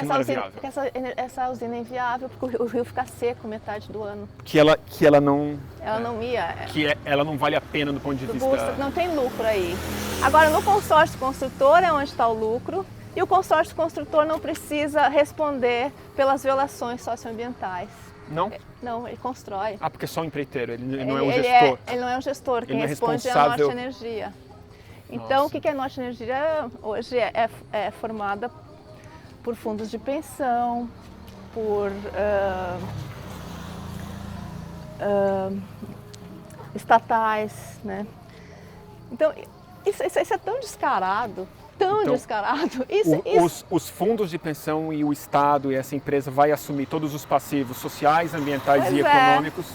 essa usina é inviável, porque o rio fica seco metade do ano. Que ela não... Ela não ia... ela não vale a pena do ponto de vista... Não tem lucro aí. Agora, no consórcio construtor é onde está o lucro, e o consórcio construtor não precisa responder pelas violações socioambientais. Não? Não, ele constrói. Ah, porque é só um empreiteiro, ele não é um gestor. Ele não é um gestor, quem responde é a Norte Energia. Então, o que a Norte Energia hoje é formada por fundos de pensão, por estatais, né? Então, isso é tão descarado, descarado. Os fundos de pensão e o Estado e essa empresa vai assumir todos os passivos sociais, ambientais e econômicos.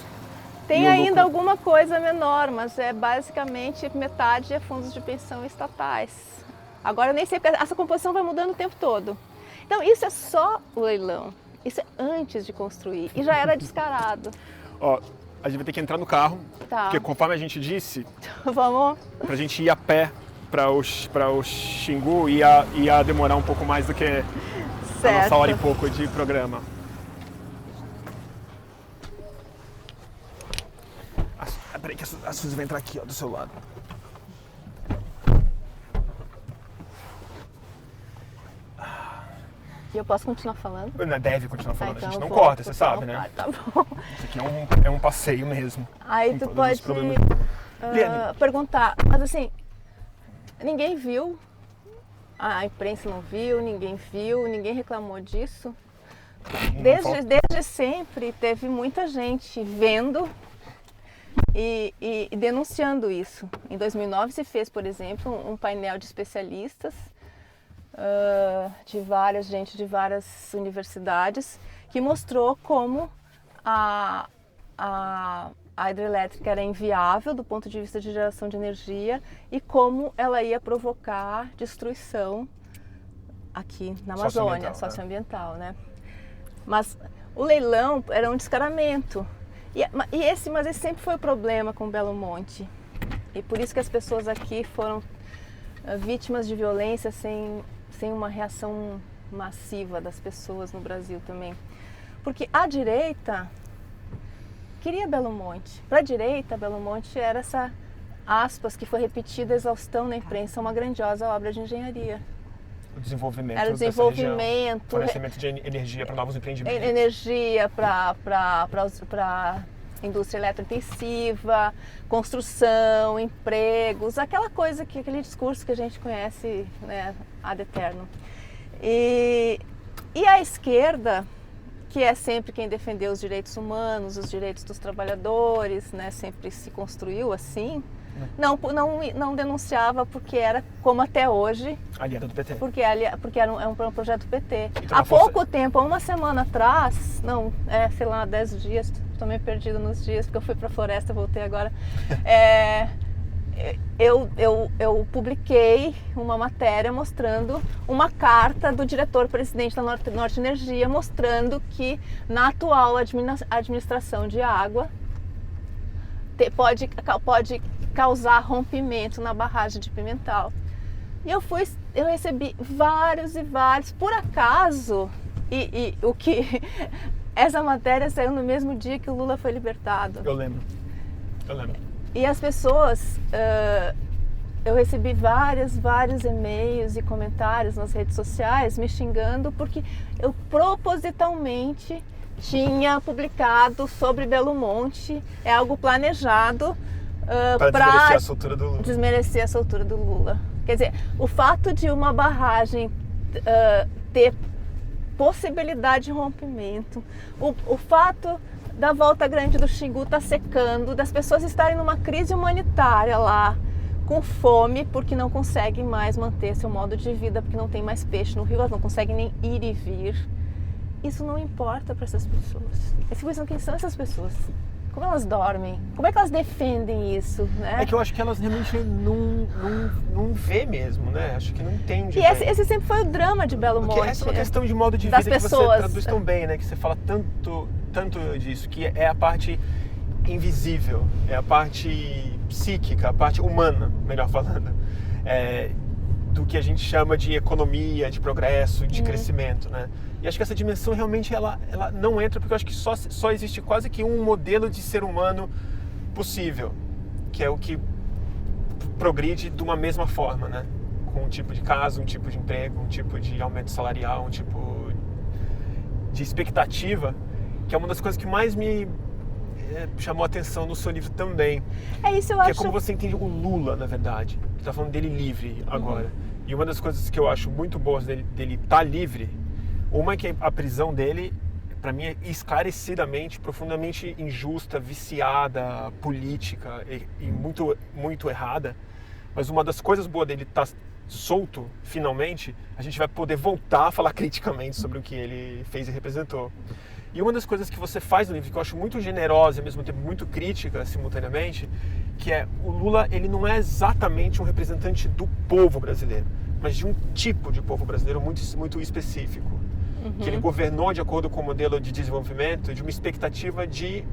Tem ainda alguma coisa menor, mas é basicamente metade é fundos de pensão estatais. Agora eu nem sei, porque essa composição vai mudando o tempo todo. Então isso é só o leilão, isso é antes de construir e já era descarado. Ó, a gente vai ter que entrar no carro, porque conforme a gente disse, vamos. Pra gente ir a pé para o Xingu ia demorar um pouco mais do que a nossa hora e pouco de programa. Peraí que a Suzy vai entrar aqui, ó, do seu lado. E eu posso continuar falando? Deve continuar falando, então a gente não corta, você sabe, né? Tá bom. Isso aqui é um passeio mesmo. Aí tu pode perguntar, mas assim, ninguém viu, a imprensa não viu, ninguém reclamou disso. Desde sempre teve muita gente vendo e denunciando isso. Em 2009 se fez, por exemplo, um painel de especialistas de várias universidades que mostrou como a hidrelétrica era inviável do ponto de vista de geração de energia e como ela ia provocar destruição aqui na Amazônia, socioambiental, né? Mas o leilão era um descaramento. Mas esse sempre foi o problema com Belo Monte. E por isso que as pessoas aqui foram vítimas de violência sem uma reação massiva das pessoas no Brasil também. Porque a direita queria Belo Monte. Para a direita, Belo Monte era essa, aspas, que foi repetida exaustão na imprensa, uma grandiosa obra de engenharia. O desenvolvimento. Era o desenvolvimento. Fornecimento de energia para novos empreendimentos. Energia para indústria eletrointensiva, construção, empregos, aquele discurso que a gente conhece, né, ad eternum. E a esquerda, que é sempre quem defendeu os direitos humanos, os direitos dos trabalhadores, né, sempre se construiu assim, não denunciava porque era, como até hoje, aliada do PT. porque era um projeto do PT. Então, há pouco tempo, há uma semana atrás, 10 dias, estou meio perdida nos dias, porque eu fui para a floresta, voltei agora, eu publiquei uma matéria mostrando uma carta do diretor-presidente da Norte Energia, mostrando que na atual administração de água pode causar rompimento na barragem de Pimental. E eu recebi vários, por acaso, e o que essa matéria saiu no mesmo dia que o Lula foi libertado. Eu lembro. E as pessoas eu recebi vários e-mails e comentários nas redes sociais me xingando porque eu propositalmente tinha publicado sobre Belo Monte, é algo planejado para desmerecer a soltura do Lula. Desmerecer a soltura do Lula. Quer dizer, o fato de uma barragem ter possibilidade de rompimento, o fato da Volta Grande do Xingu estar secando, das pessoas estarem numa crise humanitária lá, com fome, porque não conseguem mais manter seu modo de vida, porque não tem mais peixe no rio, elas não conseguem nem ir e vir. Isso não importa para essas pessoas. Eu fico pensando, quem são essas pessoas? Como elas dormem? Como é que elas defendem isso, né? É que eu acho que elas realmente não vê mesmo, né? Acho que não entende. E esse sempre foi o drama de Belo Monte. Porque essa é uma questão de modo de vida que você traduz tão bem, né? Que você fala tanto disso, que é a parte invisível, é a parte psíquica, a parte humana, melhor falando, do que a gente chama de economia, de progresso, de crescimento, né? E acho que essa dimensão realmente ela não entra, porque eu acho que só existe quase que um modelo de ser humano possível, que é o que progride de uma mesma forma, né? Com um tipo de casa, um tipo de emprego, um tipo de aumento salarial, um tipo de expectativa, que é uma das coisas que mais me chamou a atenção no seu livro também. Isso, eu que acho. É como você entende o Lula, na verdade. Você está falando dele livre agora. E uma das coisas que eu acho muito boas dele estar livre, uma é que a prisão dele, para mim, é esclarecidamente, profundamente injusta, viciada, política e muito, muito errada. Mas uma das coisas boas dele estar solto, finalmente, a gente vai poder voltar a falar criticamente sobre o que ele fez e representou. E uma das coisas que você faz no livro, que eu acho muito generosa e ao mesmo tempo muito crítica simultaneamente, que é o Lula, ele não é exatamente um representante do povo brasileiro, mas de um tipo de povo brasileiro muito, muito específico. Que ele governou de acordo com o modelo de desenvolvimento, de uma expectativa de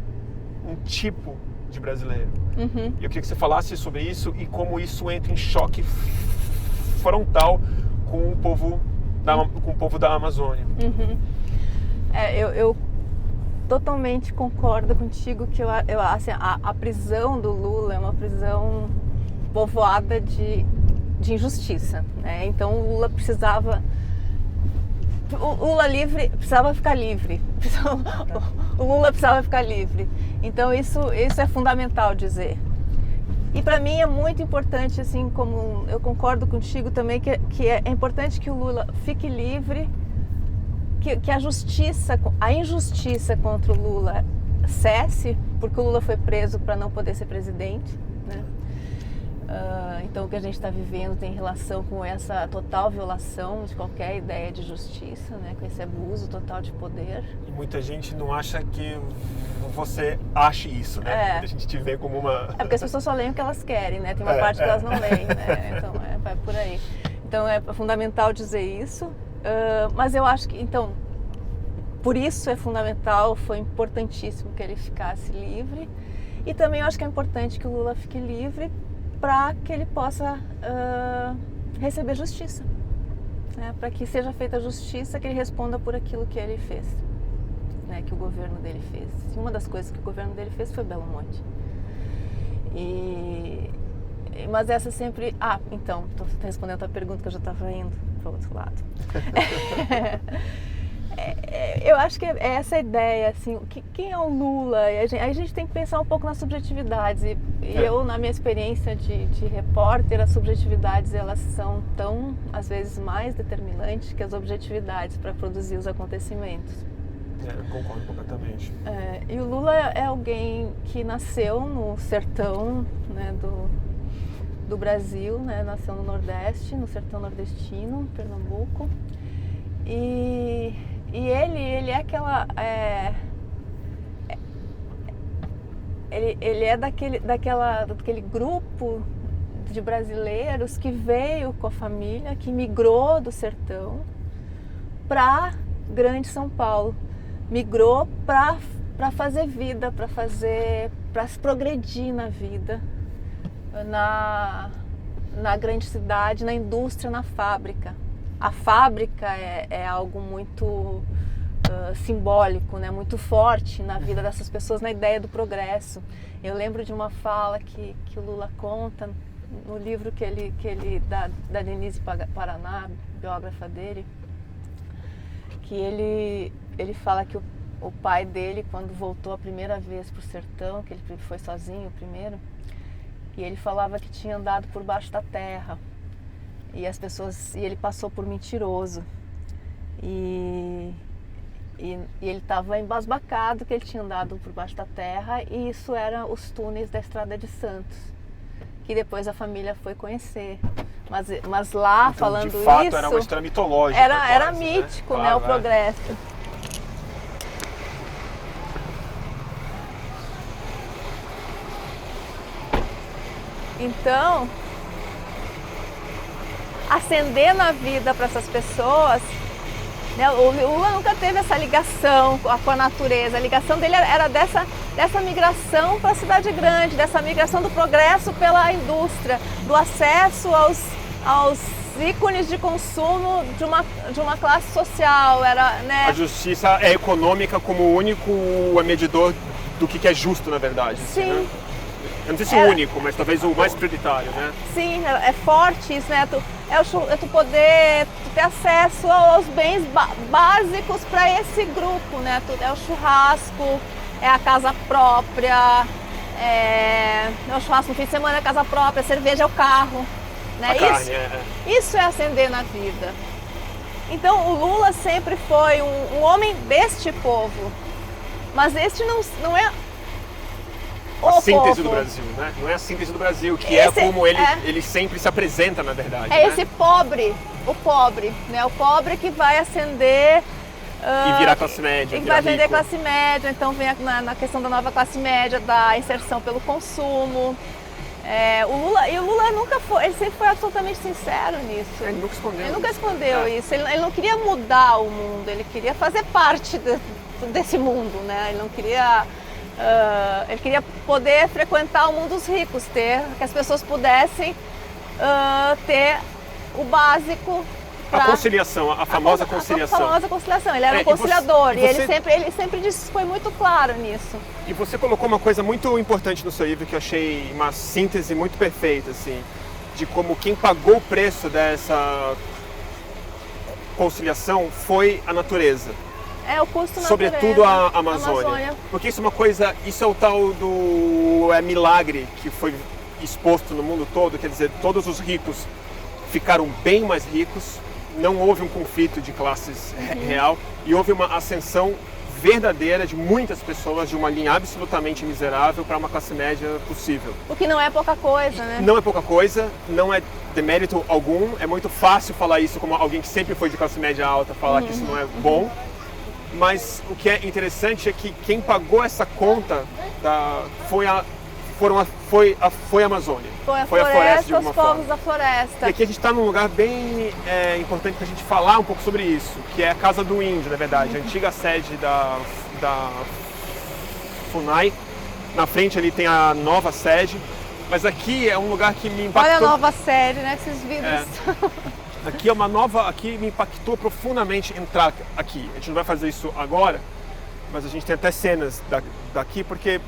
um tipo de brasileiro. E eu queria que você falasse sobre isso e como isso entra em choque frontal com o povo da Amazônia. Eu totalmente concordo contigo que assim, a prisão do Lula é uma prisão povoada de injustiça, né? Então o Lula precisava... O Lula livre precisava ficar livre. O Lula precisava ficar livre. Então isso é fundamental dizer. E para mim é muito importante, assim, como eu concordo contigo também, que é importante que o Lula fique livre, que a injustiça contra o Lula cesse, porque o Lula foi preso para não poder ser presidente, né? Então o que a gente está vivendo tem relação com essa total violação de qualquer ideia de justiça, né? Com esse abuso total de poder. E muita gente não acha que você ache isso, né? A gente te vê como uma... É porque as pessoas só leem o que elas querem, né? Tem uma parte que elas não leem, né? Então vai por aí. Então é fundamental dizer isso. Mas eu acho que, então, por isso é fundamental, foi importantíssimo que ele ficasse livre. E também eu acho que é importante que o Lula fique livre para que ele possa receber justiça, né? Para que seja feita justiça, que ele responda por aquilo que ele fez, né? Que o governo dele fez. E uma das coisas que o governo dele fez foi Belo Monte. Mas essa sempre... então, estou respondendo a tua pergunta, que eu já estava indo para o outro lado. Eu acho que é essa ideia, assim, quem é o Lula? Aí a gente tem que pensar um pouco nas subjetividades. E eu, na minha experiência de repórter, as subjetividades, elas são tão, às vezes, mais determinantes que as objetividades para produzir os acontecimentos. Concordo completamente. E o Lula é alguém que nasceu no sertão, né, do Brasil, né? Nasceu no Nordeste, no sertão nordestino, Pernambuco. E ele é aquela... Ele é daquele grupo de brasileiros que veio com a família, que migrou do sertão para Grande São Paulo. Migrou para fazer vida, para progredir na vida, na grande cidade, na indústria, na fábrica. A fábrica é algo muito simbólico, né? Muito forte na vida dessas pessoas, na ideia do progresso. Eu lembro de uma fala que o Lula conta no livro da Denise Paraná, biógrafa dele, que ele fala que o pai dele, quando voltou a primeira vez para o sertão, que ele foi sozinho primeiro, e ele falava que tinha andado por baixo da terra, e ele passou por mentiroso, e ele estava embasbacado que ele tinha andado por baixo da terra, e isso eram os túneis da Estrada de Santos, que depois a família foi conhecer. Mas lá, então, falando isso... de fato, era uma história mitológica. Era mítico, né? O progresso. Então, acender na vida para essas pessoas, né? O Lula nunca teve essa ligação com a natureza. A ligação dele era dessa migração para a cidade grande, dessa migração do progresso pela indústria, do acesso aos ícones de consumo de uma classe social. Né? A justiça é econômica como o único medidor do que é justo, na verdade. Sim. Assim, né? Eu não sei se o único, mas talvez o mais prioritário, né? Sim, é forte isso, né? Tu poder ter acesso aos bens básicos para esse grupo, né? É o churrasco, é a casa própria, é o churrasco no fim de semana, é a casa própria, a cerveja é o carro. Né? Isso é ascender na vida. Então o Lula sempre foi um homem deste povo, mas este não é a síntese do Brasil, né? Não é a síntese do Brasil, que é como ele sempre se apresenta, na verdade. É, né? Esse pobre, né? O pobre que vai ascender e virar classe média. E vai vender classe média, então vem na questão da nova classe média, da inserção pelo consumo. O Lula nunca foi, ele sempre foi absolutamente sincero nisso. Ele nunca escondeu. Ele nunca escondeu isso. Ele não queria mudar o mundo, ele queria fazer parte desse mundo, né? Ele não queria. Ele queria poder frequentar o mundo dos ricos, que as pessoas pudessem ter o básico. A conciliação, a famosa conciliação. A famosa conciliação, ele era um conciliador e ele sempre disse, foi muito claro nisso. E você colocou uma coisa muito importante no seu livro que eu achei uma síntese muito perfeita, assim, de como quem pagou o preço dessa conciliação foi a natureza. É o custo natureza. Sobretudo a Amazônia. Porque isso é uma coisa, isso é o tal do milagre que foi exposto no mundo todo, quer dizer, todos os ricos ficaram bem mais ricos, não houve um conflito de classes real e houve uma ascensão verdadeira de muitas pessoas de uma linha absolutamente miserável para uma classe média possível. O que não é pouca coisa, né? Não é pouca coisa, não é demérito algum, é muito fácil falar isso como alguém que sempre foi de classe média alta, falar que isso não é bom. Mas o que é interessante é que quem pagou essa conta foi a Amazônia. Foi a floresta de alguma forma. Os povos da floresta. E aqui a gente está num lugar bem importante para a gente falar um pouco sobre isso, que é a Casa do Índio, na verdade, a antiga sede da FUNAI. Na frente ali tem a nova sede, mas aqui é um lugar que me impactou. Olha a nova sede, né? Esses vidros. Aqui aqui me impactou profundamente entrar aqui. A gente não vai fazer isso agora, mas a gente tem até cenas daqui, porque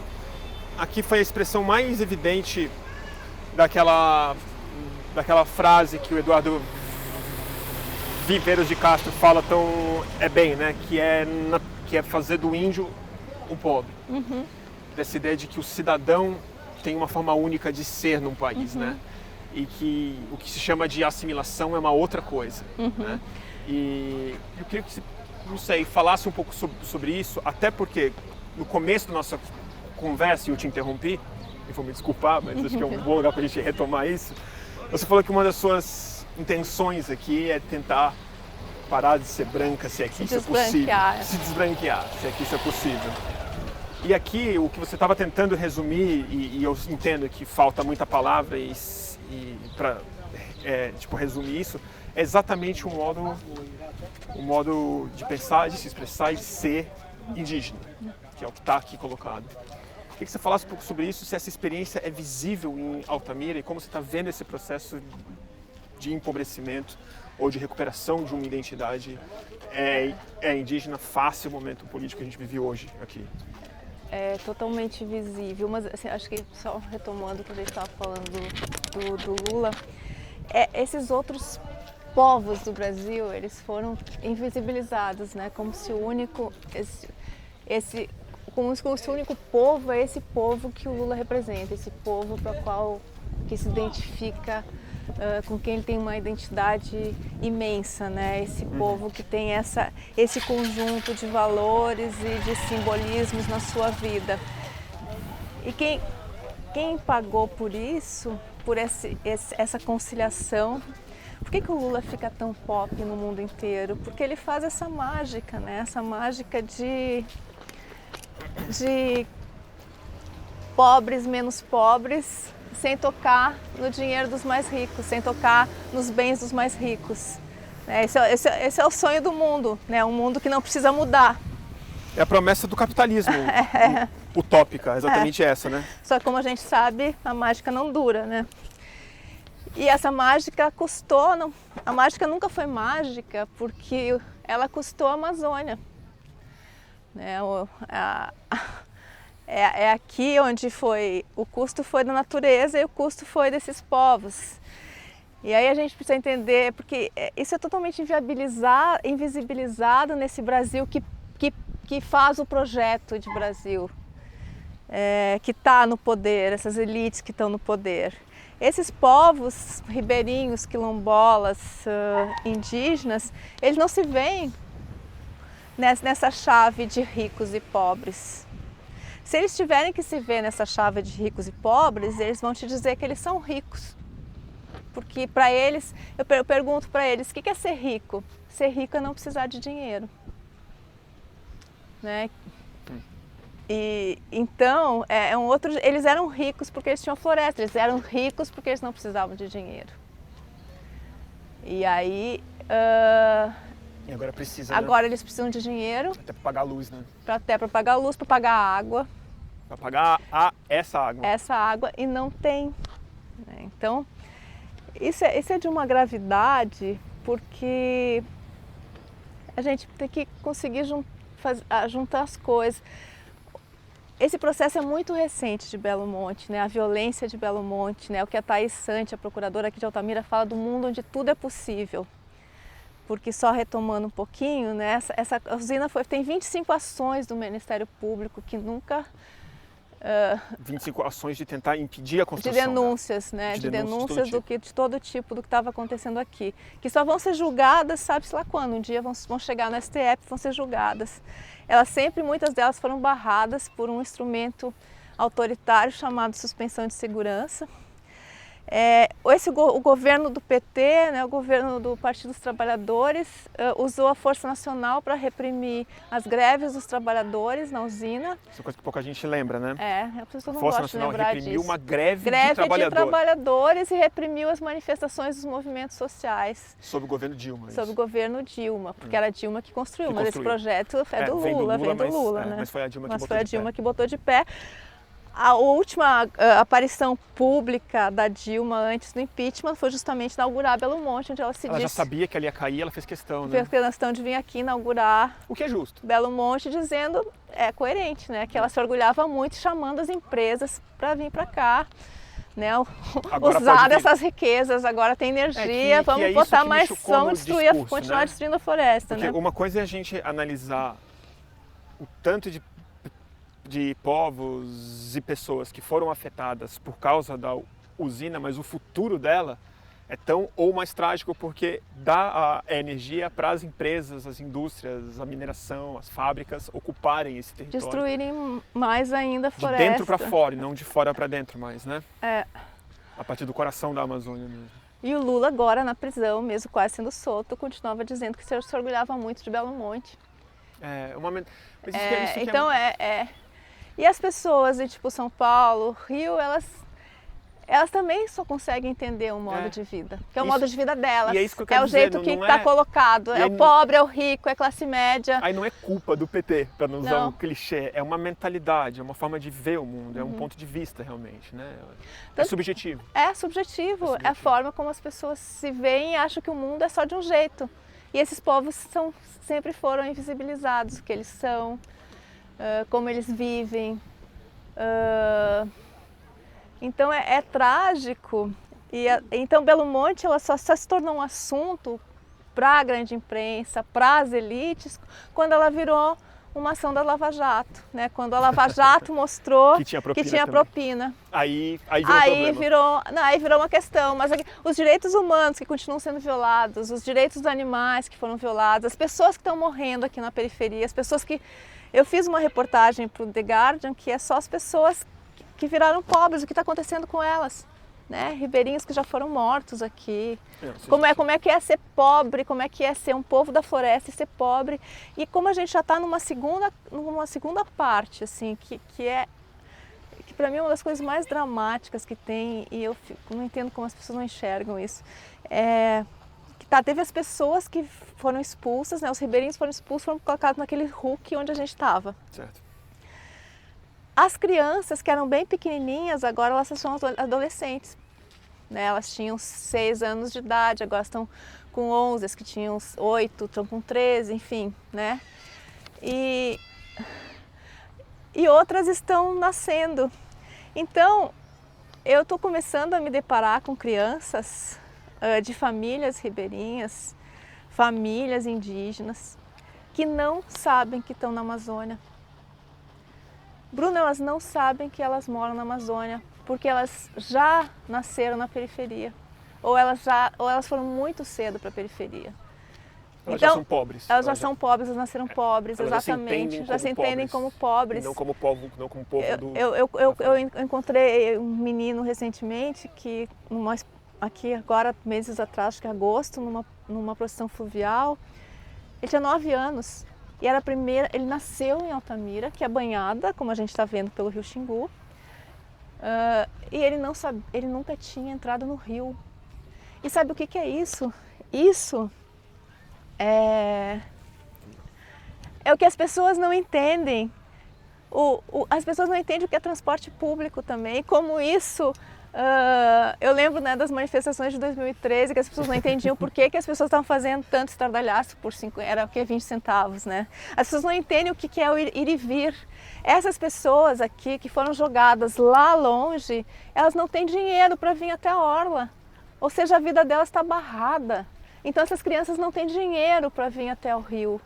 aqui foi a expressão mais evidente daquela frase que o Eduardo Viveiros de Castro fala tão bem, né? Que é fazer do índio um pobre. Uhum. Dessa ideia de que o cidadão tem uma forma única de ser num país, né? E que o que se chama de assimilação é uma outra coisa. Né? E eu queria que você, não sei, falasse um pouco sobre isso, até porque no começo da nossa conversa, e eu te interrompi, e vou me desculpar, mas acho que é um bom lugar para a gente retomar isso, você falou que uma das suas intenções aqui é tentar parar de ser branca, se aqui isso é possível. Se desbranquear, se aqui isso é possível. E aqui, o que você estava tentando resumir, e eu entendo que falta muita palavra e para resumir isso, é exatamente o modo de pensar, de se expressar e de ser indígena, que é o que está aqui colocado. Queria que você falasse um pouco sobre isso, se essa experiência é visível em Altamira e como você está vendo esse processo de empobrecimento ou de recuperação de uma identidade indígena face ao momento político que a gente vive hoje aqui. é totalmente visível, mas assim, acho que só retomando o que a gente estava falando do Lula, esses outros povos do Brasil, eles foram invisibilizados, né? Como se o único como se o único povo é esse povo que o Lula representa, esse povo para qual que se identifica, com quem ele tem uma identidade imensa, né? Esse povo que tem esse conjunto de valores e de simbolismos na sua vida. E quem pagou por isso, por essa conciliação, por que o Lula fica tão pop no mundo inteiro? Porque ele faz essa mágica, né? Essa mágica de pobres menos pobres, sem tocar no dinheiro dos mais ricos, sem tocar nos bens dos mais ricos. Esse é o sonho do mundo, né? Um mundo que não precisa mudar. É a promessa do capitalismo utópica, exatamente essa, né? Só que como a gente sabe, a mágica não dura, né? E essa mágica custou, a mágica nunca foi mágica porque ela custou a Amazônia. É aqui onde o custo foi da natureza e o custo foi desses povos. E aí a gente precisa entender, porque isso é totalmente invisibilizado nesse Brasil que faz o projeto de Brasil, que está no poder, essas elites que estão no poder. Esses povos ribeirinhos, quilombolas, indígenas, eles não se veem nessa chave de ricos e pobres. Se eles tiverem que se ver nessa chave de ricos e pobres, eles vão te dizer que eles são ricos. Porque para eles, eu pergunto para eles, o que é ser rico? Ser rico é não precisar de dinheiro. Né? E então, eles eram ricos porque eles tinham floresta, eles eram ricos porque eles não precisavam de dinheiro. E aí... E agora precisa, Agora eles precisam de dinheiro. Até para pagar a luz, né? Até para pagar a luz, para pagar a água. Para pagar essa água. Essa água, e não tem. Então, isso é de uma gravidade, porque a gente tem que conseguir juntar as coisas. Esse processo é muito recente de Belo Monte, né? A violência de Belo Monte, né? O que a Thaís Santi, a procuradora aqui de Altamira, fala do mundo onde tudo é possível. Porque só retomando um pouquinho, né? Essa usina tem 25 ações do Ministério Público que nunca... 25 ações de tentar impedir a construção. De denúncias, né? De denúncias de todo tipo do que estava acontecendo aqui. Que só vão ser julgadas, sabe-se lá quando. Um dia vão chegar no STF, vão ser julgadas. Muitas delas foram barradas por um instrumento autoritário chamado suspensão de segurança. O governo do PT, né, o governo do Partido dos Trabalhadores, usou a Força Nacional para reprimir as greves dos trabalhadores na usina. Isso é coisa que pouca gente lembra, né? A pessoa não Força gosta de Nacional lembrar reprimiu disso. uma greve de trabalhadores e reprimiu as manifestações dos movimentos sociais. Sob o governo Dilma. Sob o governo Dilma, porque era a Dilma que construiu, mas esse projeto é do Lula, vem do Lula, né? Mas foi a Dilma que botou de pé. A última aparição pública da Dilma antes do impeachment foi justamente inaugurar Belo Monte, onde ela já sabia que ela ia cair, ela fez questão, né? Fez questão de vir aqui inaugurar... O que é justo. Belo Monte, dizendo, coerente, né? Que ela se orgulhava muito, chamando as empresas para vir para cá, né? Usar dessas riquezas, agora tem energia, vamos botar mais, vamos destruir, continuar destruindo a floresta, porque, né? Uma coisa é a gente analisar o tanto de povos e pessoas que foram afetadas por causa da usina, mas o futuro dela é tão ou mais trágico porque dá a energia para as empresas, as indústrias, a mineração, as fábricas ocuparem esse território. Destruírem mais ainda a floresta. De dentro para fora, e não de fora para dentro mais, né? A partir do coração da Amazônia mesmo. E o Lula agora na prisão, mesmo quase sendo solto, continuava dizendo que se orgulhava muito de Belo Monte. E as pessoas de tipo São Paulo, Rio, elas também só conseguem entender o modo de vida, que é o modo de vida delas. E é isso que eu quero dizer, jeito que está colocado, é o pobre, é o rico, é a classe média. Aí não é culpa do PT, para não usar um clichê, é uma mentalidade, é uma forma de ver o mundo, é um ponto de vista realmente, né? É subjetivo. É subjetivo, é a forma como as pessoas se veem e acham que o mundo é só de um jeito. E esses povos sempre foram invisibilizados, o que eles são. como eles vivem. Então é trágico. Então Belo Monte ela só se tornou um assunto para a grande imprensa, para as elites, quando ela virou uma ação da Lava Jato, né? Quando a Lava Jato mostrou que tinha propina. Aí virou uma questão. Mas os direitos humanos que continuam sendo violados, os direitos dos animais que foram violados, as pessoas que estão morrendo aqui na periferia, as pessoas que... Eu fiz uma reportagem para o The Guardian que é só as pessoas que viraram pobres, o que está acontecendo com elas. Né? Ribeirinhos que já foram mortos aqui, como é que é ser pobre, como é que é ser um povo da floresta e ser pobre, e como a gente já está numa segunda parte, assim, que para mim é uma das coisas mais dramáticas que tem, e eu não entendo como as pessoas não enxergam isso, teve as pessoas que foram expulsas, né? Os ribeirinhos foram expulsos, foram colocados naquele RUC onde a gente estava. Certo. As crianças que eram bem pequenininhas, agora elas são adolescentes. Né? Elas tinham 6 anos de idade, agora estão com 11, as que tinham 8, estão com 13, enfim. Né? E outras estão nascendo. Então, eu estou começando a me deparar com crianças de famílias ribeirinhas, famílias indígenas, que não sabem que estão na Amazônia. Bruno, elas não sabem que elas moram na Amazônia, porque elas já nasceram na periferia, ou elas foram muito cedo para a periferia. Elas já são pobres. Elas já são pobres, elas nasceram pobres, exatamente. Já se entendem como pobres. Não como povo do... Eu encontrei um menino recentemente que, aqui agora, meses atrás, acho que em agosto, numa procissão fluvial, ele tinha 9 anos. E era ele nasceu em Altamira, que é banhada, como a gente está vendo pelo rio Xingu, e ele nunca tinha entrado no rio. E sabe o que é isso? Isso é o que as pessoas não entendem. As pessoas não entendem o que é transporte público também, como isso... eu lembro, né, das manifestações de 2013, que as pessoas não entendiam por que as pessoas estavam fazendo tanto estardalhaço por 20 centavos, né? As pessoas não entendem o que é o ir e vir. Essas pessoas aqui que foram jogadas lá longe, elas não têm dinheiro para vir até a orla, ou seja, a vida delas está barrada. Então essas crianças não têm dinheiro para vir até o rio.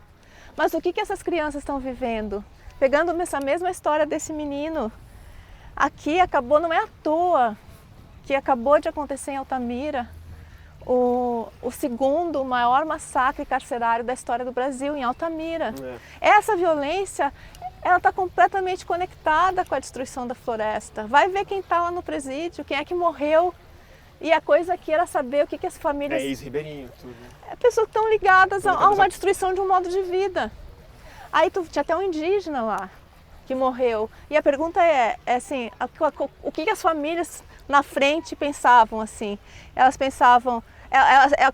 Mas o que essas crianças estão vivendo? Pegando essa mesma história desse menino, aqui acabou, não é à toa, que acabou de acontecer em Altamira, o segundo maior massacre carcerário da história do Brasil, em Altamira. Essa violência, ela está completamente conectada com a destruição da floresta. Vai ver quem está lá no presídio, quem é que morreu. E a coisa aqui era saber o que as famílias... ex-ribeirinho, tudo. Pessoas que estão ligadas a uma destruição de um modo de vida. Aí tinha até um indígena lá, que morreu. E a pergunta é assim, o que as famílias na frente pensavam assim? Elas pensavam,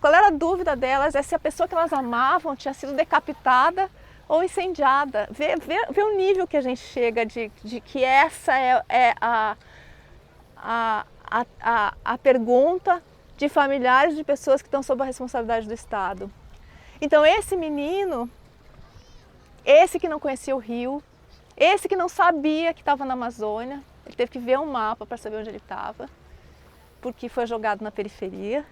qual era a dúvida delas? É se a pessoa que elas amavam tinha sido decapitada ou incendiada. Vê o nível que a gente chega de que essa é a pergunta de familiares de pessoas que estão sob a responsabilidade do Estado. Então esse menino, esse que não conhecia o rio, esse que não sabia que estava na Amazônia, ele teve que ver um mapa para saber onde ele estava, porque foi jogado na periferia.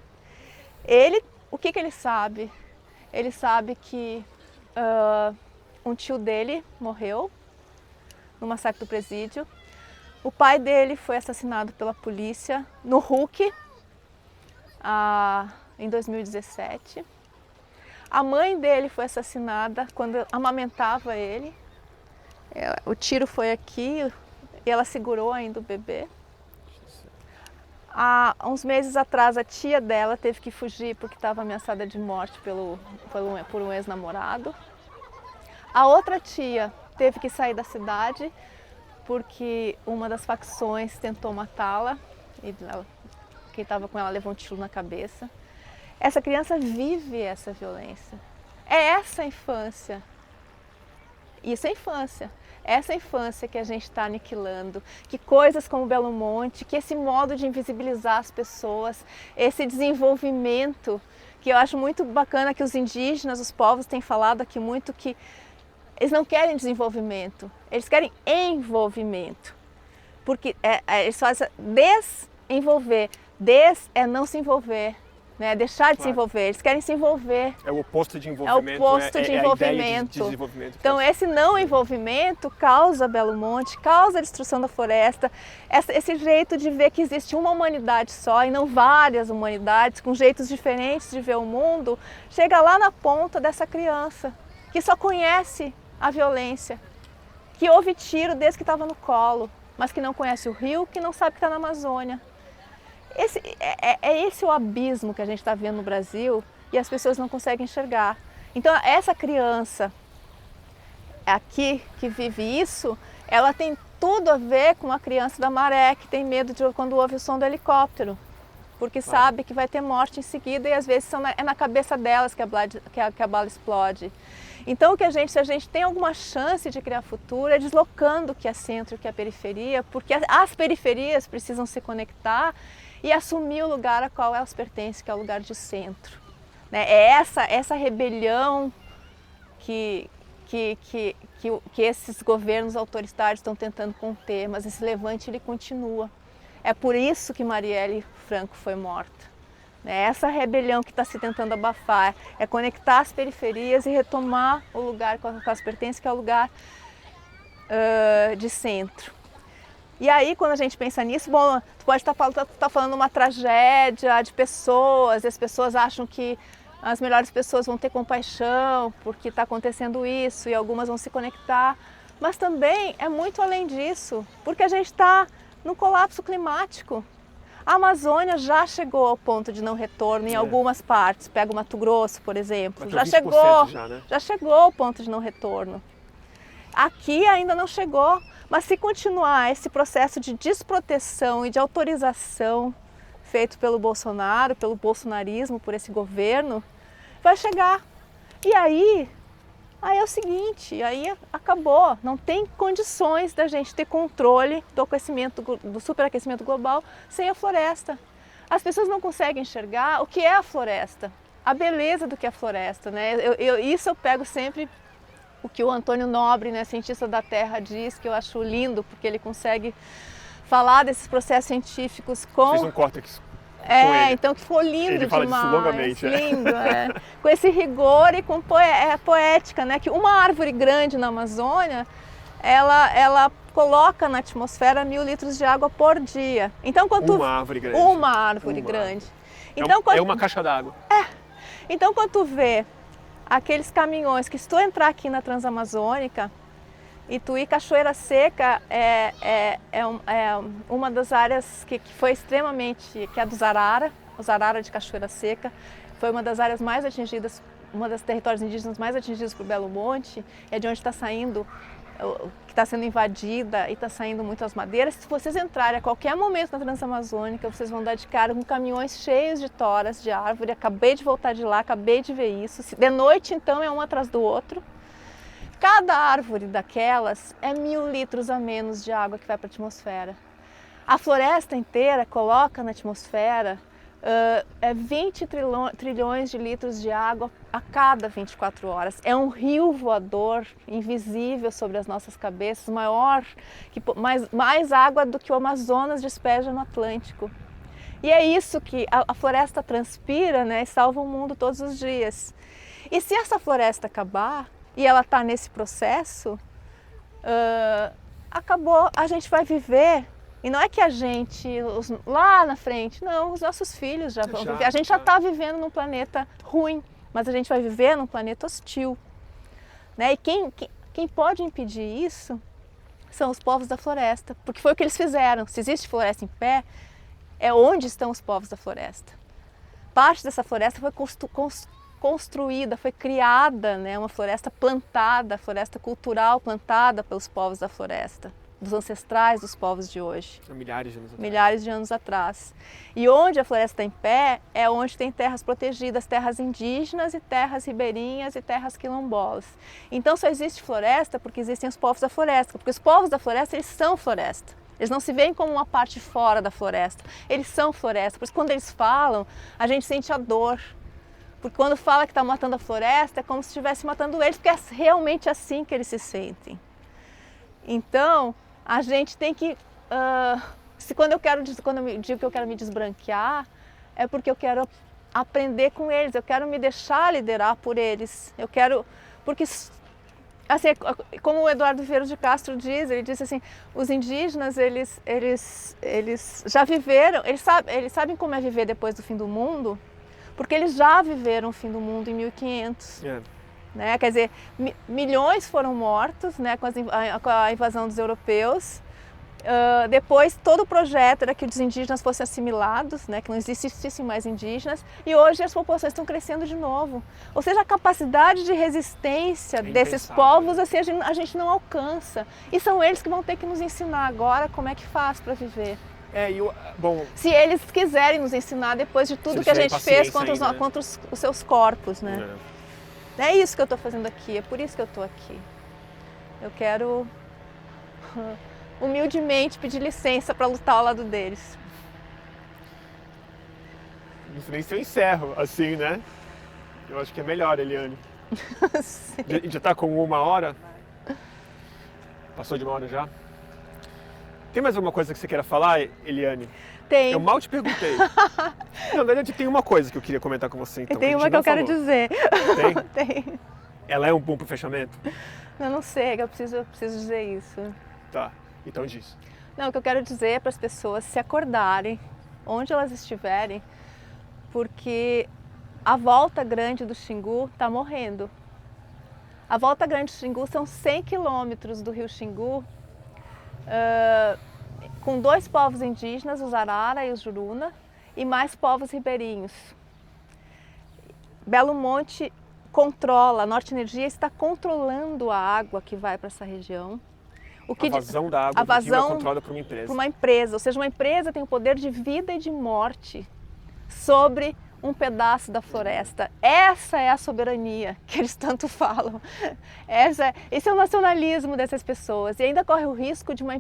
O que ele sabe? Ele sabe que um tio dele morreu no massacre do presídio. O pai dele foi assassinado pela polícia no RUC em 2017. A mãe dele foi assassinada quando amamentava ele. O tiro foi aqui e ela segurou ainda o bebê. Há uns meses atrás, a tia dela teve que fugir porque estava ameaçada de morte por um ex-namorado. A outra tia teve que sair da cidade porque uma das facções tentou matá-la e quem estava com ela levou um tiro na cabeça. Essa criança vive essa violência. É essa a infância. Isso é infância. Essa infância que a gente está aniquilando, que coisas como Belo Monte, que esse modo de invisibilizar as pessoas, esse desenvolvimento, que eu acho muito bacana que os indígenas, os povos têm falado aqui muito, que Eles não querem desenvolvimento, eles querem envolvimento. Porque eles fazem desenvolver. Des é não se envolver, né? Deixar de se envolver. Eles querem se envolver. É o oposto de envolvimento. É o oposto de envolvimento. A ideia de desenvolvimento. Então esse não envolvimento causa Belo Monte, causa a destruição da floresta, esse jeito de ver que existe uma humanidade só e não várias humanidades, com jeitos diferentes de ver o mundo, chega lá na ponta dessa criança, que só conhece a violência, que houve tiro desde que estava no colo, mas que não conhece o rio, que não sabe que está na Amazônia. Esse o abismo que a gente está vendo no Brasil e as pessoas não conseguem enxergar. Então essa criança aqui que vive isso, ela tem tudo a ver com a criança da Maré, que tem medo de quando ouve o som do helicóptero, porque sabe que vai ter morte em seguida e às vezes é na cabeça delas que a bala explode. Então se a gente tem alguma chance de criar futuro, é deslocando o que é centro e o que é periferia, porque as periferias precisam se conectar e assumir o lugar a qual elas pertencem, que é o lugar de centro. É essa rebelião que esses governos autoritários estão tentando conter, mas esse levante ele continua. É por isso que Marielle Franco foi morta. Essa rebelião que está se tentando abafar é conectar as periferias e retomar o lugar com as pertencem, que é o lugar de centro. E aí, quando a gente pensa nisso, bom, tu pode estar falando uma tragédia de pessoas, e as pessoas acham que as melhores pessoas vão ter compaixão porque está acontecendo isso e algumas vão se conectar, mas também é muito além disso, porque a gente está no colapso climático. A Amazônia já chegou ao ponto de não retorno em algumas partes. Pega o Mato Grosso, por exemplo. Já chegou ao ponto de não retorno. Aqui ainda não chegou, mas se continuar esse processo de desproteção e de autorização feito pelo Bolsonaro, pelo bolsonarismo, por esse governo, vai chegar. E aí é o seguinte, aí acabou, não tem condições da gente ter controle do superaquecimento global sem a floresta. As pessoas não conseguem enxergar o que é a floresta, a beleza do que é a floresta, né? Isso eu pego sempre o que o Antônio Nobre, né, cientista da Terra, diz, que eu acho lindo, porque ele consegue falar desses processos científicos com... Fiz um córtex. Então que ficou lindo ele fala demais, disso longamente, lindo, com esse rigor e com poética, né? Que uma árvore grande na Amazônia, ela coloca na atmosfera 1000 litros de água por dia. Então, uma árvore grande. Uma árvore grande. Então, é uma caixa d'água. Então, quando tu vê aqueles caminhões, que se tu entrar aqui na Transamazônica e tu ir Cachoeira Seca, é uma das áreas que foi extremamente, que é do Zarara, o Zarara de Cachoeira Seca, foi uma das áreas mais atingidas, uma das territórios indígenas mais atingidos por Belo Monte, é de onde está saindo, que está sendo invadida e está saindo muitas madeiras. Se vocês entrarem a qualquer momento na Transamazônica, vocês vão dar de cara com caminhões cheios de toras de árvore. Acabei de voltar de lá, acabei de ver isso. De noite, então, é um atrás do outro. Cada árvore daquelas é 1000 litros a menos de água que vai para a atmosfera. A floresta inteira coloca na atmosfera 20 trilhões de litros de água a cada 24 horas. É um rio voador, invisível sobre as nossas cabeças, mais água do que o Amazonas despeja no Atlântico. E é isso que a floresta transpira, né, e salva o mundo todos os dias. E se essa floresta acabar, e ela está nesse processo, acabou, a gente vai viver, e não é que a gente, lá na frente, não, os nossos filhos já vão viver. A gente já está vivendo num planeta ruim, mas a gente vai viver num planeta hostil. Né? E quem pode impedir isso são os povos da floresta, porque foi o que eles fizeram. Se existe floresta em pé, é onde estão os povos da floresta. Parte dessa floresta foi construída, foi criada, né, uma floresta plantada, floresta cultural plantada pelos povos da floresta, dos ancestrais dos povos de hoje. Há milhares de anos atrás. Milhares de anos atrás. E onde a floresta está em pé é onde tem terras protegidas, terras indígenas e terras ribeirinhas e terras quilombolas. Então só existe floresta porque existem os povos da floresta, porque os povos da floresta, eles são floresta. Eles não se veem como uma parte fora da floresta, eles são floresta. Por isso, quando eles falam, a gente sente a dor. Porque quando fala que está matando a floresta, é como se estivesse matando eles, porque é realmente assim que eles se sentem. Então, a gente tem que... quando eu digo que eu quero me desbranquear, é porque eu quero aprender com eles, eu quero me deixar liderar por eles. Eu quero... Porque, assim, como o Eduardo Vieira de Castro diz, ele disse assim, os indígenas, eles já viveram, eles sabem como é viver depois do fim do mundo, porque eles já viveram o fim do mundo em 1500. Né? Quer dizer, milhões foram mortos, né, com a invasão dos europeus. Depois, todo o projeto era que os indígenas fossem assimilados, né, que não existissem mais indígenas, e hoje as populações estão crescendo de novo. Ou seja, a capacidade de resistência desses povos, assim, a gente não alcança. E são eles que vão ter que nos ensinar agora como é que faz para viver. Se eles quiserem nos ensinar depois de tudo que a gente fez contra os seus corpos, né? É isso que eu estou fazendo aqui, é por isso que eu estou aqui. Eu quero humildemente pedir licença para lutar ao lado deles. Não sei nem se eu encerro assim, né? Eu acho que é melhor, Eliane. Já está com 1 hora? Passou de 1 hora já? Tem mais alguma coisa que você queira falar, Eliane? Tem. Eu mal te perguntei. Na verdade, tem uma coisa que eu queria comentar com você, então. Tem uma que eu quero dizer. Tem? Tem. Ela é um bom pro fechamento? Eu não sei, eu preciso dizer isso. Tá, então diz. Não, o que eu quero dizer é para as pessoas se acordarem, onde elas estiverem, porque a volta grande do Xingu está morrendo. A volta grande do Xingu são 100 quilômetros do rio Xingu, com 2 povos indígenas, os Arara e os Juruna, e mais povos ribeirinhos. Belo Monte controla, a Norte Energia está controlando a água que vai para essa região. A vazão da água do rio é controlada por uma empresa. Por uma empresa, ou seja, uma empresa tem o poder de vida e de morte sobre um pedaço da floresta. Essa é a soberania que eles tanto falam. Esse é o nacionalismo dessas pessoas. E ainda corre o risco de uma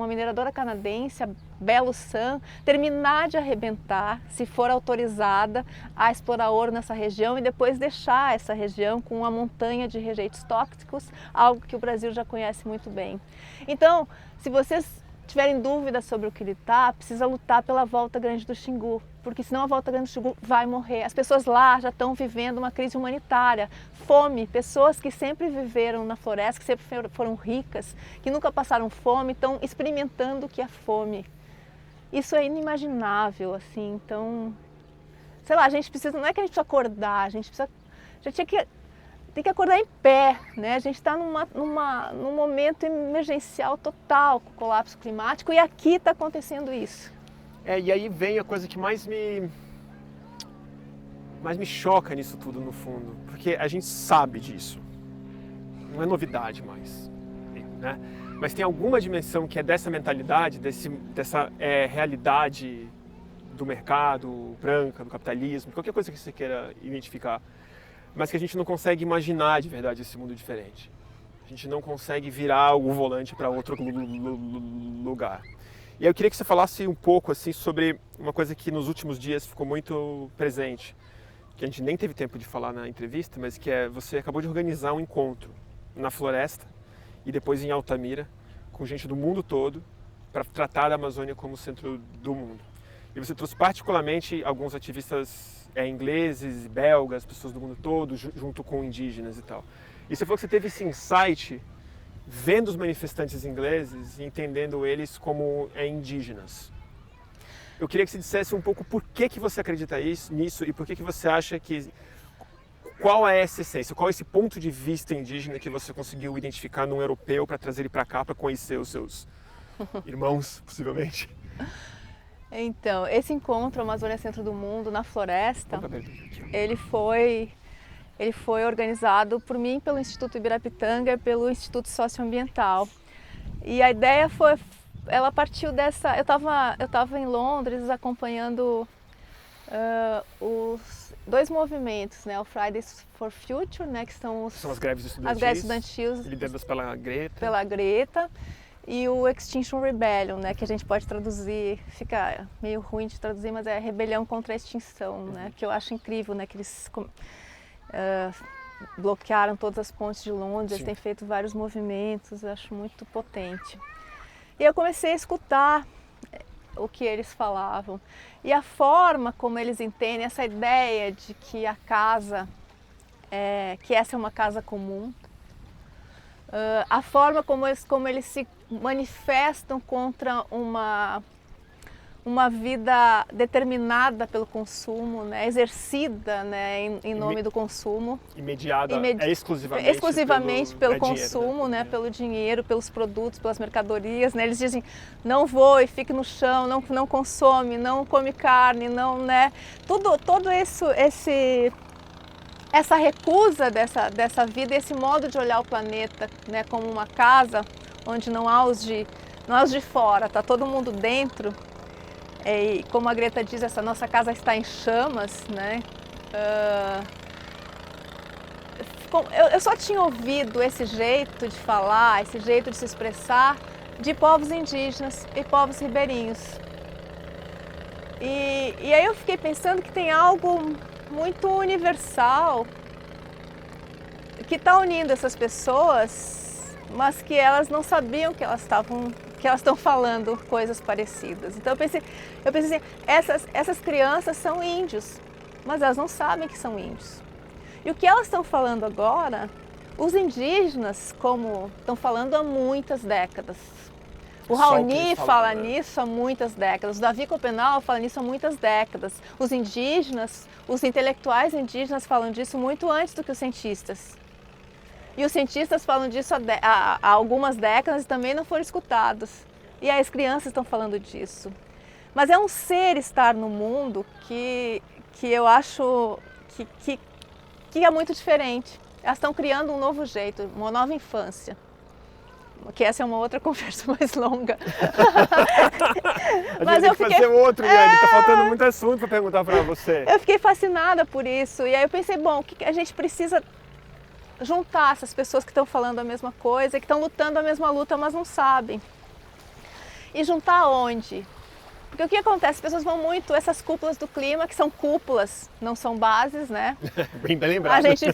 mineradora canadense, a Belo San, terminar de arrebentar, se for autorizada a explorar ouro nessa região e depois deixar essa região com uma montanha de rejeitos tóxicos, algo que o Brasil já conhece muito bem. Então, se vocês tiverem dúvidas sobre o que ele está, precisa lutar pela volta grande do Xingu, porque senão a volta grande do Xingu vai morrer. As pessoas lá já estão vivendo uma crise humanitária, fome, pessoas que sempre viveram na floresta, que sempre foram ricas, que nunca passaram fome, estão experimentando o que é fome. Isso é inimaginável, assim, então, sei lá, a gente precisa, não é que a gente precisa acordar, a gente tem que acordar em pé, né? A gente está num momento emergencial total com o colapso climático e aqui está acontecendo isso. E aí vem a coisa que mais me choca nisso tudo, no fundo, porque a gente sabe disso, não é novidade mais, né? Mas tem alguma dimensão que é dessa mentalidade, dessa realidade do mercado, branca, do capitalismo, qualquer coisa que você queira identificar, mas que a gente não consegue imaginar de verdade esse mundo diferente. A gente não consegue virar o volante para outro lugar. E aí eu queria que você falasse um pouco assim, sobre uma coisa que nos últimos dias ficou muito presente, que a gente nem teve tempo de falar na entrevista, mas que você acabou de organizar um encontro na floresta e depois em Altamira, com gente do mundo todo, para tratar a Amazônia como centro do mundo. E você trouxe particularmente alguns ativistas ingleses, belgas, pessoas do mundo todo, junto com indígenas e tal. E você falou que você teve esse insight vendo os manifestantes ingleses e entendendo eles como indígenas. Eu queria que você dissesse um pouco por que você acredita nisso e por que você acha que... Qual é essa essência, qual é esse ponto de vista indígena que você conseguiu identificar num europeu para trazer ele para cá, para conhecer os seus irmãos, possivelmente? Então, esse encontro Amazônia Centro do Mundo na floresta, ele foi organizado por mim, pelo Instituto Ibirapitanga e pelo Instituto Socioambiental. E a ideia ela partiu dessa... Eu estava em Londres acompanhando os 2 movimentos, né? O Fridays for Future, né? Que são as greves estudantis, as greves estudantis lideradas pela Greta. e o Extinction Rebellion, né, que a gente pode traduzir, fica meio ruim de traduzir, mas é rebelião contra a extinção, né, que eu acho incrível, né, que eles bloquearam todas as pontes de Londres, têm feito vários movimentos, eu acho muito potente. E eu comecei a escutar o que eles falavam e a forma como eles entendem essa ideia de que a casa, que essa é uma casa comum, a forma como eles se manifestam contra uma vida determinada pelo consumo, né, exercida, né, em nome do consumo. Imediada, exclusivamente pelo consumo, dinheiro, né, pelo dinheiro, pelos produtos, pelas mercadorias. Né, eles dizem, não voe, fique no chão, não consome, não come carne, não, né, todo essa recusa dessa vida, esse modo de olhar o planeta, né, como uma casa onde não há os de fora, está todo mundo dentro. E como a Greta diz, essa nossa casa está em chamas, né? Eu só tinha ouvido esse jeito de falar, esse jeito de se expressar de povos indígenas e povos ribeirinhos. E aí eu fiquei pensando que tem algo muito universal que está unindo essas pessoas, mas que elas não sabiam que elas estão falando coisas parecidas. Então eu pensei assim, essas crianças são índios, mas elas não sabem que são índios. E o que elas estão falando agora, os indígenas, como estão falando há muitas décadas. O Raoni fala nisso há muitas décadas, o Davi Copenau fala nisso há muitas décadas. Os indígenas, os intelectuais indígenas falam disso muito antes do que os cientistas. E os cientistas falam disso há algumas décadas e também não foram escutados. E aí as crianças estão falando disso. Mas é um ser estar no mundo que eu acho que é muito diferente. Elas estão criando um novo jeito, uma nova infância. Que essa é uma outra conversa mais longa. Mas eu fiquei... fazer outro, Yane, tá faltando muito assunto para perguntar para você. Eu fiquei fascinada por isso. E aí eu pensei, bom, que a gente precisa juntar essas pessoas que estão falando a mesma coisa, que estão lutando a mesma luta, mas não sabem. E juntar onde? Porque o que acontece? As pessoas vão muito, essas cúpulas do clima, que são cúpulas, não são bases, né? Bem lembrado. A gente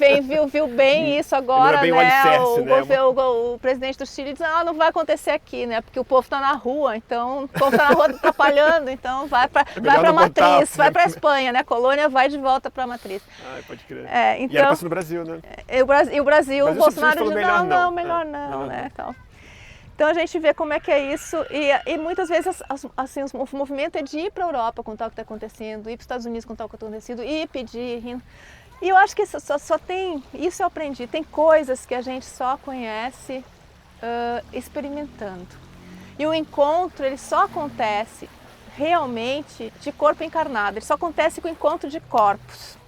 viu bem isso agora, bem né? O alicerce, né? O presidente do Chile diz, não vai acontecer aqui, né? Porque o povo está na rua, então o povo está na rua atrapalhando, então vai para a matriz, vai para a Espanha, né? A colônia vai de volta para a matriz. Pode crer. Então, e era passando no Brasil, né? E o Brasil, o Bolsonaro diz, melhor não, né? Então a gente vê como é que é isso e muitas vezes assim, o movimento é de ir para a Europa contar o que está acontecendo, ir para os Estados Unidos contar o que está acontecendo, ir pedir. E eu acho que só tem, isso eu aprendi, tem coisas que a gente só conhece experimentando. E o encontro, ele só acontece realmente de corpo encarnado, ele só acontece com o encontro de corpos.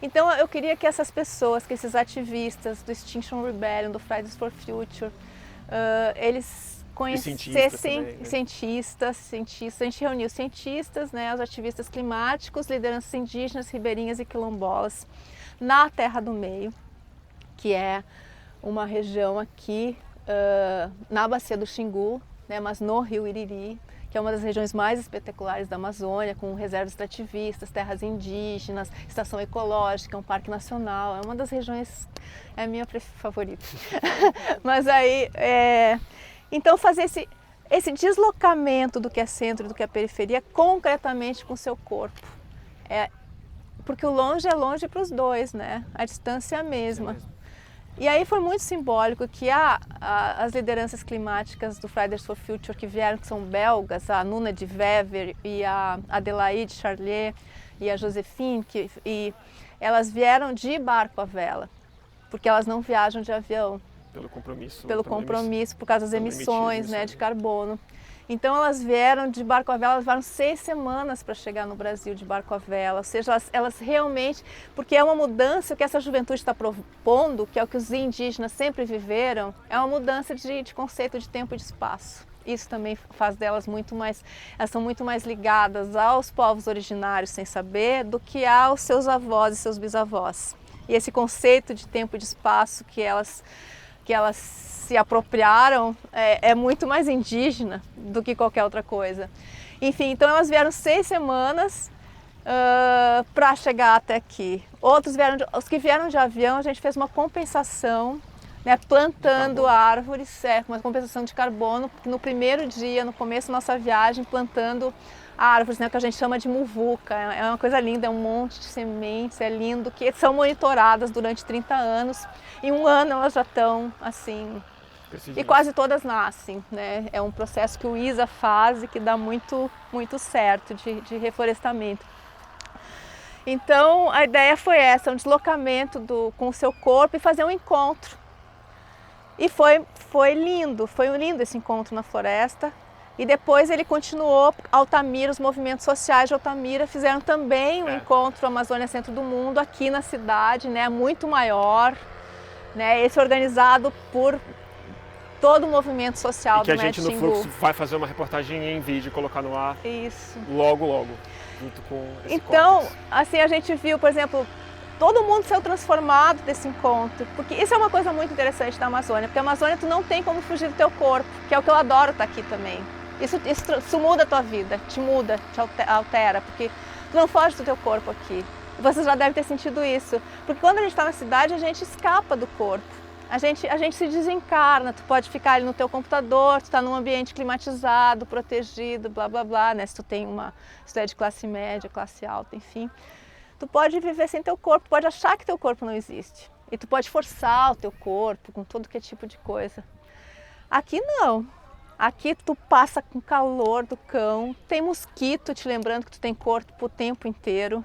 Então eu queria que essas pessoas, que esses ativistas do Extinction Rebellion, do Fridays for Future, eles conhecessem cientistas, a gente reuniu cientistas, né, os ativistas climáticos, lideranças indígenas, ribeirinhas e quilombolas na Terra do Meio, que é uma região aqui na bacia do Xingu, né, mas no Rio Iriri, que é uma das regiões mais espetaculares da Amazônia, com reservas extrativistas, terras indígenas, estação ecológica, um parque nacional. É uma das regiões, é a minha favorita. Mas aí, então fazer esse deslocamento do que é centro e do que é periferia concretamente com o seu corpo. Porque o longe é longe para os dois, né? A distância é a mesma. E aí foi muito simbólico que as lideranças climáticas do Fridays for Future que vieram, que são belgas, a Nuna de Wever e a Adelaide Charlier e a Josephine, e elas vieram de barco à vela, porque elas não viajam de avião. Pelo compromisso, por causa das emissões, né, de carbono. Então elas vieram de barco à vela, elas levaram 6 semanas para chegar no Brasil de barco à vela, ou seja, elas realmente, porque é uma mudança que essa juventude está propondo, que é o que os indígenas sempre viveram, é uma mudança de conceito de tempo e de espaço. Isso também faz delas elas são muito mais ligadas aos povos originários sem saber do que aos seus avós e seus bisavós. E esse conceito de tempo e de espaço que elas que elas se apropriaram é muito mais indígena do que qualquer outra coisa. Enfim, então elas vieram 6 semanas para chegar até aqui. Outros vieram, os que vieram de avião, a gente fez uma compensação, né, plantando árvores, uma compensação de carbono no primeiro dia, no começo da nossa viagem, plantando árvores, né, que a gente chama de muvuca. É uma coisa linda, é um monte de sementes, é lindo, que são monitoradas durante 30 anos. Em um ano elas já estão assim, e quase todas nascem, né? É um processo que o ISA faz e que dá muito certo de reflorestamento. Então a ideia foi essa, um deslocamento com o seu corpo e fazer um encontro. E foi lindo esse encontro na floresta. E depois ele continuou, Altamira, os movimentos sociais de Altamira fizeram também um encontro Amazônia Centro do Mundo aqui na cidade, né, muito maior, né, esse organizado por todo o movimento social do Médio Xingu. Que a gente no Fluxo vai fazer uma reportagem em vídeo e colocar no ar. Isso. Logo, junto com esse Então, córtex. assim, a gente viu, por exemplo, todo mundo saiu transformado desse encontro, porque isso é uma coisa muito interessante da Amazônia, porque a Amazônia tu não tem como fugir do teu corpo, que é o que eu adoro estar aqui também. Isso muda a tua vida, te muda, te altera, porque tu não foge do teu corpo aqui. Você já deve ter sentido isso, porque quando a gente está na cidade, a gente escapa do corpo. A gente se desencarna, tu pode ficar ali no teu computador, tu está num ambiente climatizado, protegido, blá blá blá, né? Se tu é de classe média, classe alta, enfim. Tu pode viver sem teu corpo, pode achar que teu corpo não existe. E tu pode forçar o teu corpo com todo que tipo de coisa. Aqui não. Aqui tu passa com calor do cão, tem mosquito te lembrando que tu tem corpo o tempo inteiro.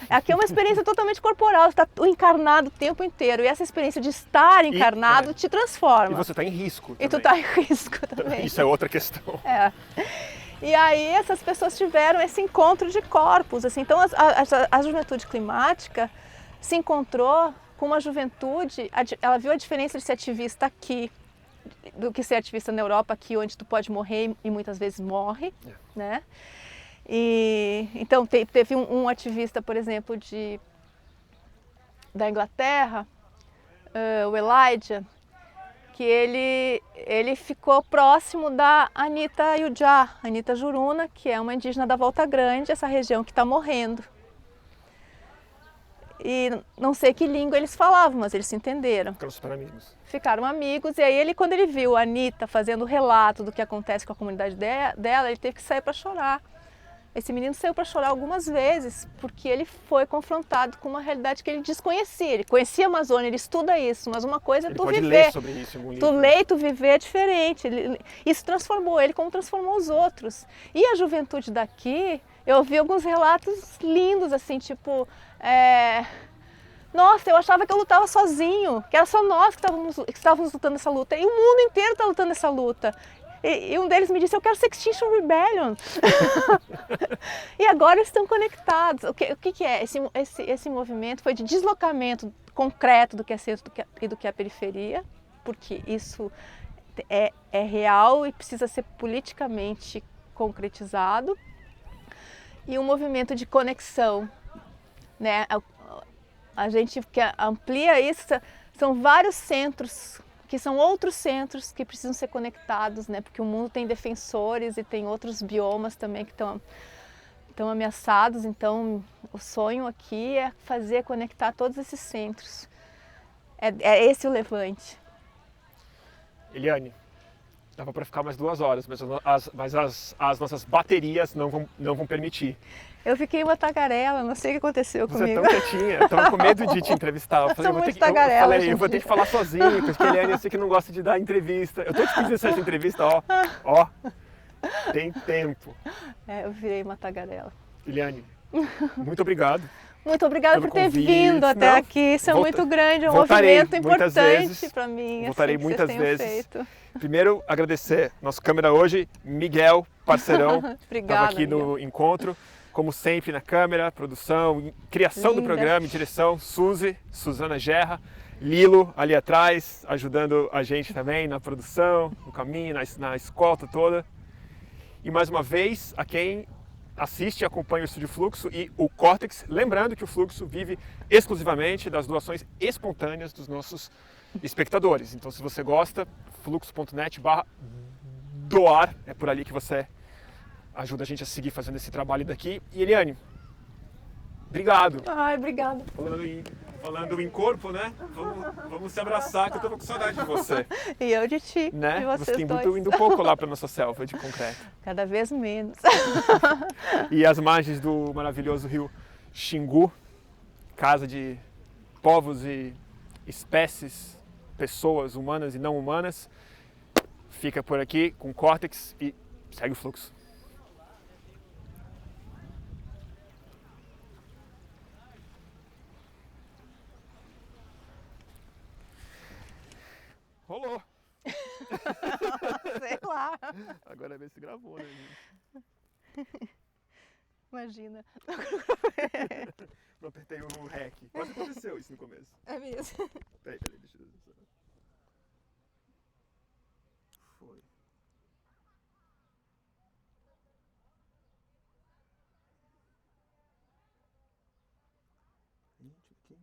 Aqui é uma experiência totalmente corporal, você está encarnado o tempo inteiro. E essa experiência de estar encarnado te transforma. E você está em risco também. E tu está em risco também. Isso é outra questão. E aí essas pessoas tiveram esse encontro de corpos. Assim. Então a juventude climática se encontrou com uma juventude, ela viu a diferença de ser ativista aqui, do que ser ativista na Europa, aqui onde tu pode morrer e muitas vezes morre, né? E então teve um ativista, por exemplo, da Inglaterra, o Elijah, que ele ficou próximo da Anita Yujá, Anita Juruna, que é uma indígena da Volta Grande, essa região que está morrendo. E não sei que língua eles falavam, mas eles se entenderam. Ficaram super amigos. Ficaram amigos, e aí quando ele viu a Anita fazendo o relato do que acontece com a comunidade dela, ele teve que sair para chorar. Esse menino saiu para chorar algumas vezes, porque ele foi confrontado com uma realidade que ele desconhecia. Ele conhecia a Amazônia, ele estuda isso, mas uma coisa é tu viver. Ler sobre isso em algum livro. Tu ler e tu viver é diferente. Isso transformou ele como transformou os outros. E a juventude daqui, eu ouvi alguns relatos lindos, assim, tipo... Nossa, eu achava que eu lutava sozinho, que era só nós que estávamos lutando essa luta. E o mundo inteiro está lutando essa luta. E um deles me disse, eu quero ser Extinction Rebellion. E agora eles estão conectados. O que é? Esse movimento foi de deslocamento concreto do que é centro e do que é periferia, porque isso é real e precisa ser politicamente concretizado. E um movimento de conexão, né? A gente que amplia isso, são vários centros, que são outros centros que precisam ser conectados, né? Porque o mundo tem defensores e tem outros biomas também que estão ameaçados. Então, o sonho aqui é conectar todos esses centros. É esse o levante. Eliane, dava para ficar mais 2 horas, mas as nossas baterias não vão permitir. Eu fiquei uma tagarela, não sei o que aconteceu comigo. Você é tão quietinha, eu tava com medo de te entrevistar. Eu falei, eu vou ter que falar sozinho, porque a Eliane eu sei que não gosta de dar entrevista. Eu tô te pedindo essa entrevista, ó, tem tempo. Eu virei uma tagarela. Eliane, muito obrigado. Muito obrigada por ter vindo até aqui, isso é muito grande, é um movimento importante para mim. Voltarei muitas vezes. Primeiro, agradecer nosso câmera hoje, Miguel, parceirão, estava aqui no encontro. Como sempre na câmera, produção, criação do programa, direção, Suzana Gerra, Lilo ali atrás, ajudando a gente também na produção, no caminho, na escolta toda. E mais uma vez, a quem assiste e acompanha o Estúdio Fluxo e o Córtex, lembrando que o Fluxo vive exclusivamente das doações espontâneas dos nossos espectadores. Então, se você gosta, fluxo.net/doar, é por ali que você ajuda a gente a seguir fazendo esse trabalho daqui. E Eliane, obrigado. Ai, obrigada. Falando em corpo, né? Vamos se abraçar, que eu tô com saudade de você. E eu de ti, Né? de Você vocês tem dois. indo pouco lá para nossa selva de concreto. Cada vez menos. E as margens do maravilhoso rio Xingu, casa de povos e espécies, pessoas humanas e não humanas, fica por aqui com Córtex e segue o fluxo. Rolou! Sei lá. Agora vê se gravou, né, gente? Imagina. Não apertei o REC. Quase aconteceu isso no começo. É mesmo. Peraí, deixa eu ver. Foi. Gente, aqui.